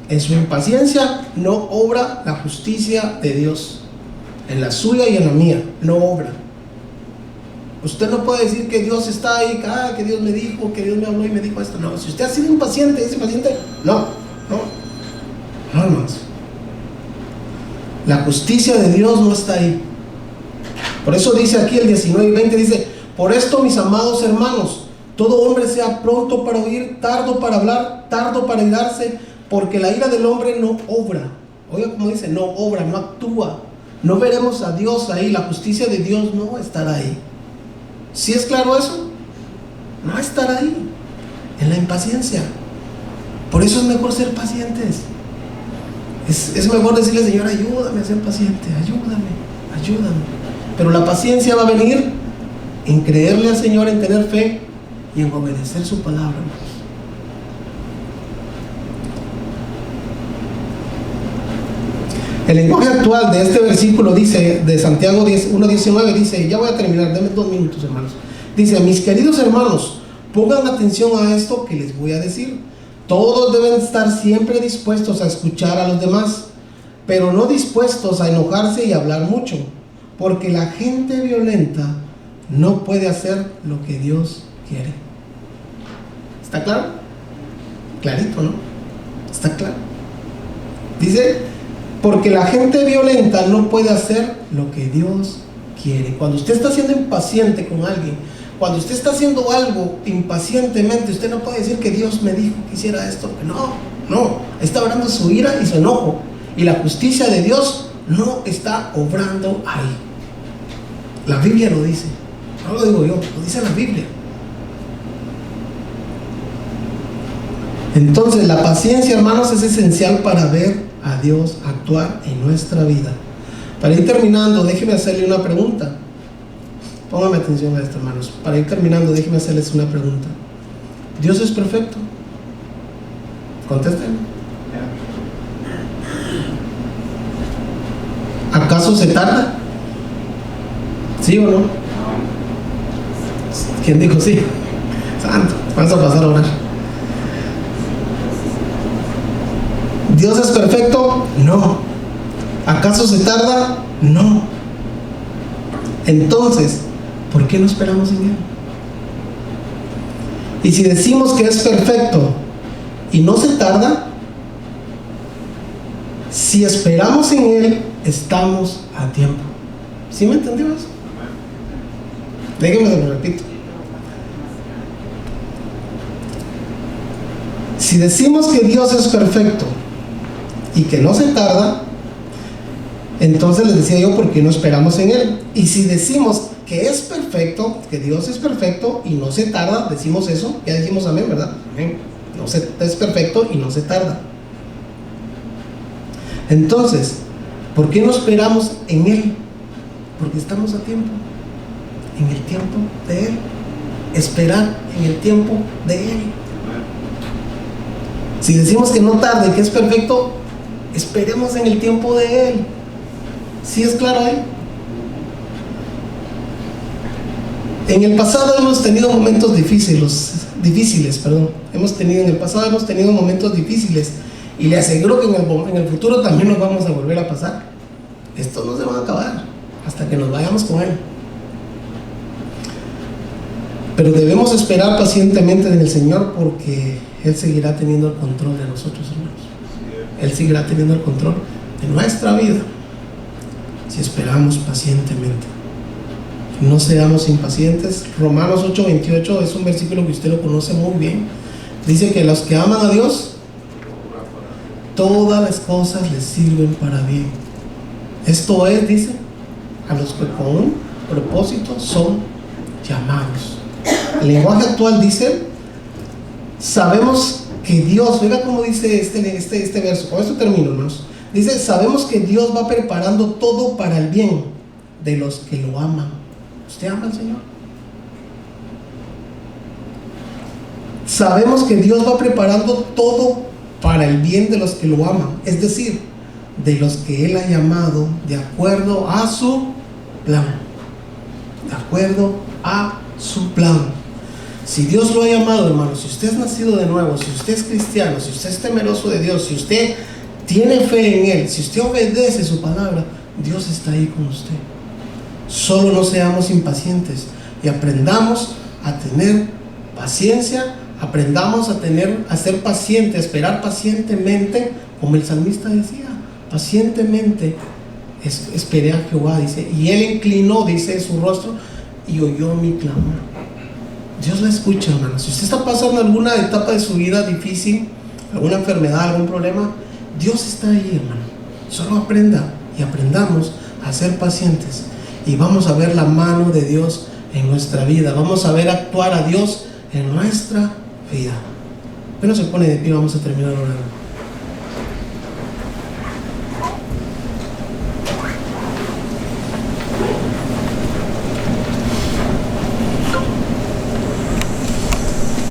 En su impaciencia no obra la justicia de Dios. En la suya y en la mía no obra. Usted no puede decir que Dios está ahí, que Dios me dijo, que Dios me habló y me dijo esto. No, si usted ha sido impaciente, ese paciente, no, hermanos. La justicia de Dios no está ahí. Por eso dice aquí el 19 y 20, dice: por esto, mis amados hermanos, todo hombre sea pronto para oír, tardo para hablar, tardo para irarse, porque la ira del hombre no obra. Oiga como dice, no obra, no actúa. No veremos a Dios ahí, la justicia de Dios no estará ahí. ¿Sí es claro eso? No estará ahí, en la impaciencia. Por eso es mejor ser pacientes. Es mejor decirle: Señor, ayúdame a ser paciente, ayúdame. Pero la paciencia va a venir en creerle al Señor, en tener fe y en obedecer su palabra, hermanos. El lenguaje actual de este versículo dice, de Santiago 1:19, dice, ya voy a terminar, denme 2 minutos, hermanos. Dice: mis queridos hermanos, pongan atención a esto que les voy a decir. Todos deben estar siempre dispuestos a escuchar a los demás, pero no dispuestos a enojarse y hablar mucho, porque la gente violenta no puede hacer lo que Dios quiere. ¿Está claro? Clarito, ¿no? Está claro. Dice: porque la gente violenta no puede hacer lo que Dios quiere. Cuando usted está siendo impaciente con alguien, cuando usted está haciendo algo impacientemente, usted no puede decir que Dios me dijo que hiciera esto. No, está obrando su ira y su enojo, y la justicia de Dios no está obrando ahí. La Biblia lo dice, no lo digo yo, lo dice la Biblia. Entonces la paciencia, hermanos, es esencial para ver a Dios actuar en nuestra vida. Para ir terminando, déjeme hacerle una pregunta. Póngame atención a esto, hermanos. Para ir terminando, déjeme hacerles una pregunta. ¿Dios es perfecto? Contéstenme. ¿Acaso se tarda? ¿Sí o no? ¿Quién dijo sí? Santo, vamos a pasar a orar. ¿Dios es perfecto? No. ¿Acaso se tarda? No. Entonces, ¿por qué no esperamos en Él? Y si decimos que es perfecto y no se tarda, si esperamos en Él, estamos a tiempo. ¿Sí me entendió eso? Déjenme se lo repito. Si decimos que Dios es perfecto y que no se tarda, entonces les decía yo, ¿por qué no esperamos en Él? Y si decimos que es perfecto, que Dios es perfecto y no se tarda, decimos eso, ya dijimos amén, ¿verdad? Amén. Es perfecto y no se tarda. Entonces, ¿por qué no esperamos en Él? Porque estamos a tiempo, en el tiempo de Él. Esperar en el tiempo de Él. Si decimos que no tarde, que es perfecto, esperemos en el tiempo de Él. ¿Sí es claro ahí? En el pasado hemos tenido momentos difíciles. En el pasado hemos tenido momentos difíciles, y le aseguro que en el futuro también nos vamos a volver a pasar. Estos no se van a acabar hasta que nos vayamos con Él. Pero debemos esperar pacientemente en el Señor, porque Él seguirá teniendo el control de nosotros, hermanos. Él seguirá teniendo el control de nuestra vida si esperamos pacientemente. No seamos impacientes. Romanos 8:28 es un versículo que usted lo conoce muy bien. Dice que los que aman a Dios, todas las cosas les sirven para bien. Esto es, dice, a los que con un propósito son llamados. El lenguaje actual dice: sabemos que Dios, oiga cómo dice este verso, con esto termino, hermanos. Dice: sabemos que Dios va preparando todo para el bien de los que lo aman. ¿Usted ama al Señor? Sabemos que Dios va preparando todo para el bien de los que lo aman, es decir, de los que Él ha llamado de acuerdo a su plan. De acuerdo a su plan. Si Dios lo ha llamado, hermano, si usted es nacido de nuevo, si usted es cristiano, si usted es temeroso de Dios, si usted tiene fe en Él, si usted obedece su palabra, Dios está ahí con usted. Solo no seamos impacientes y aprendamos a tener paciencia, aprendamos a ser pacientes, a esperar pacientemente, como el salmista decía, pacientemente esperé a Jehová, dice, y Él inclinó, dice, su rostro y oyó mi clamor. Dios la escucha, hermano. Si usted está pasando alguna etapa de su vida difícil, alguna enfermedad, algún problema, Dios está ahí, hermano. Solo aprenda y aprendamos a ser pacientes y vamos a ver la mano de Dios en nuestra vida. Vamos a ver actuar a Dios en nuestra vida. Pero se pone de pie, vamos a terminar orando.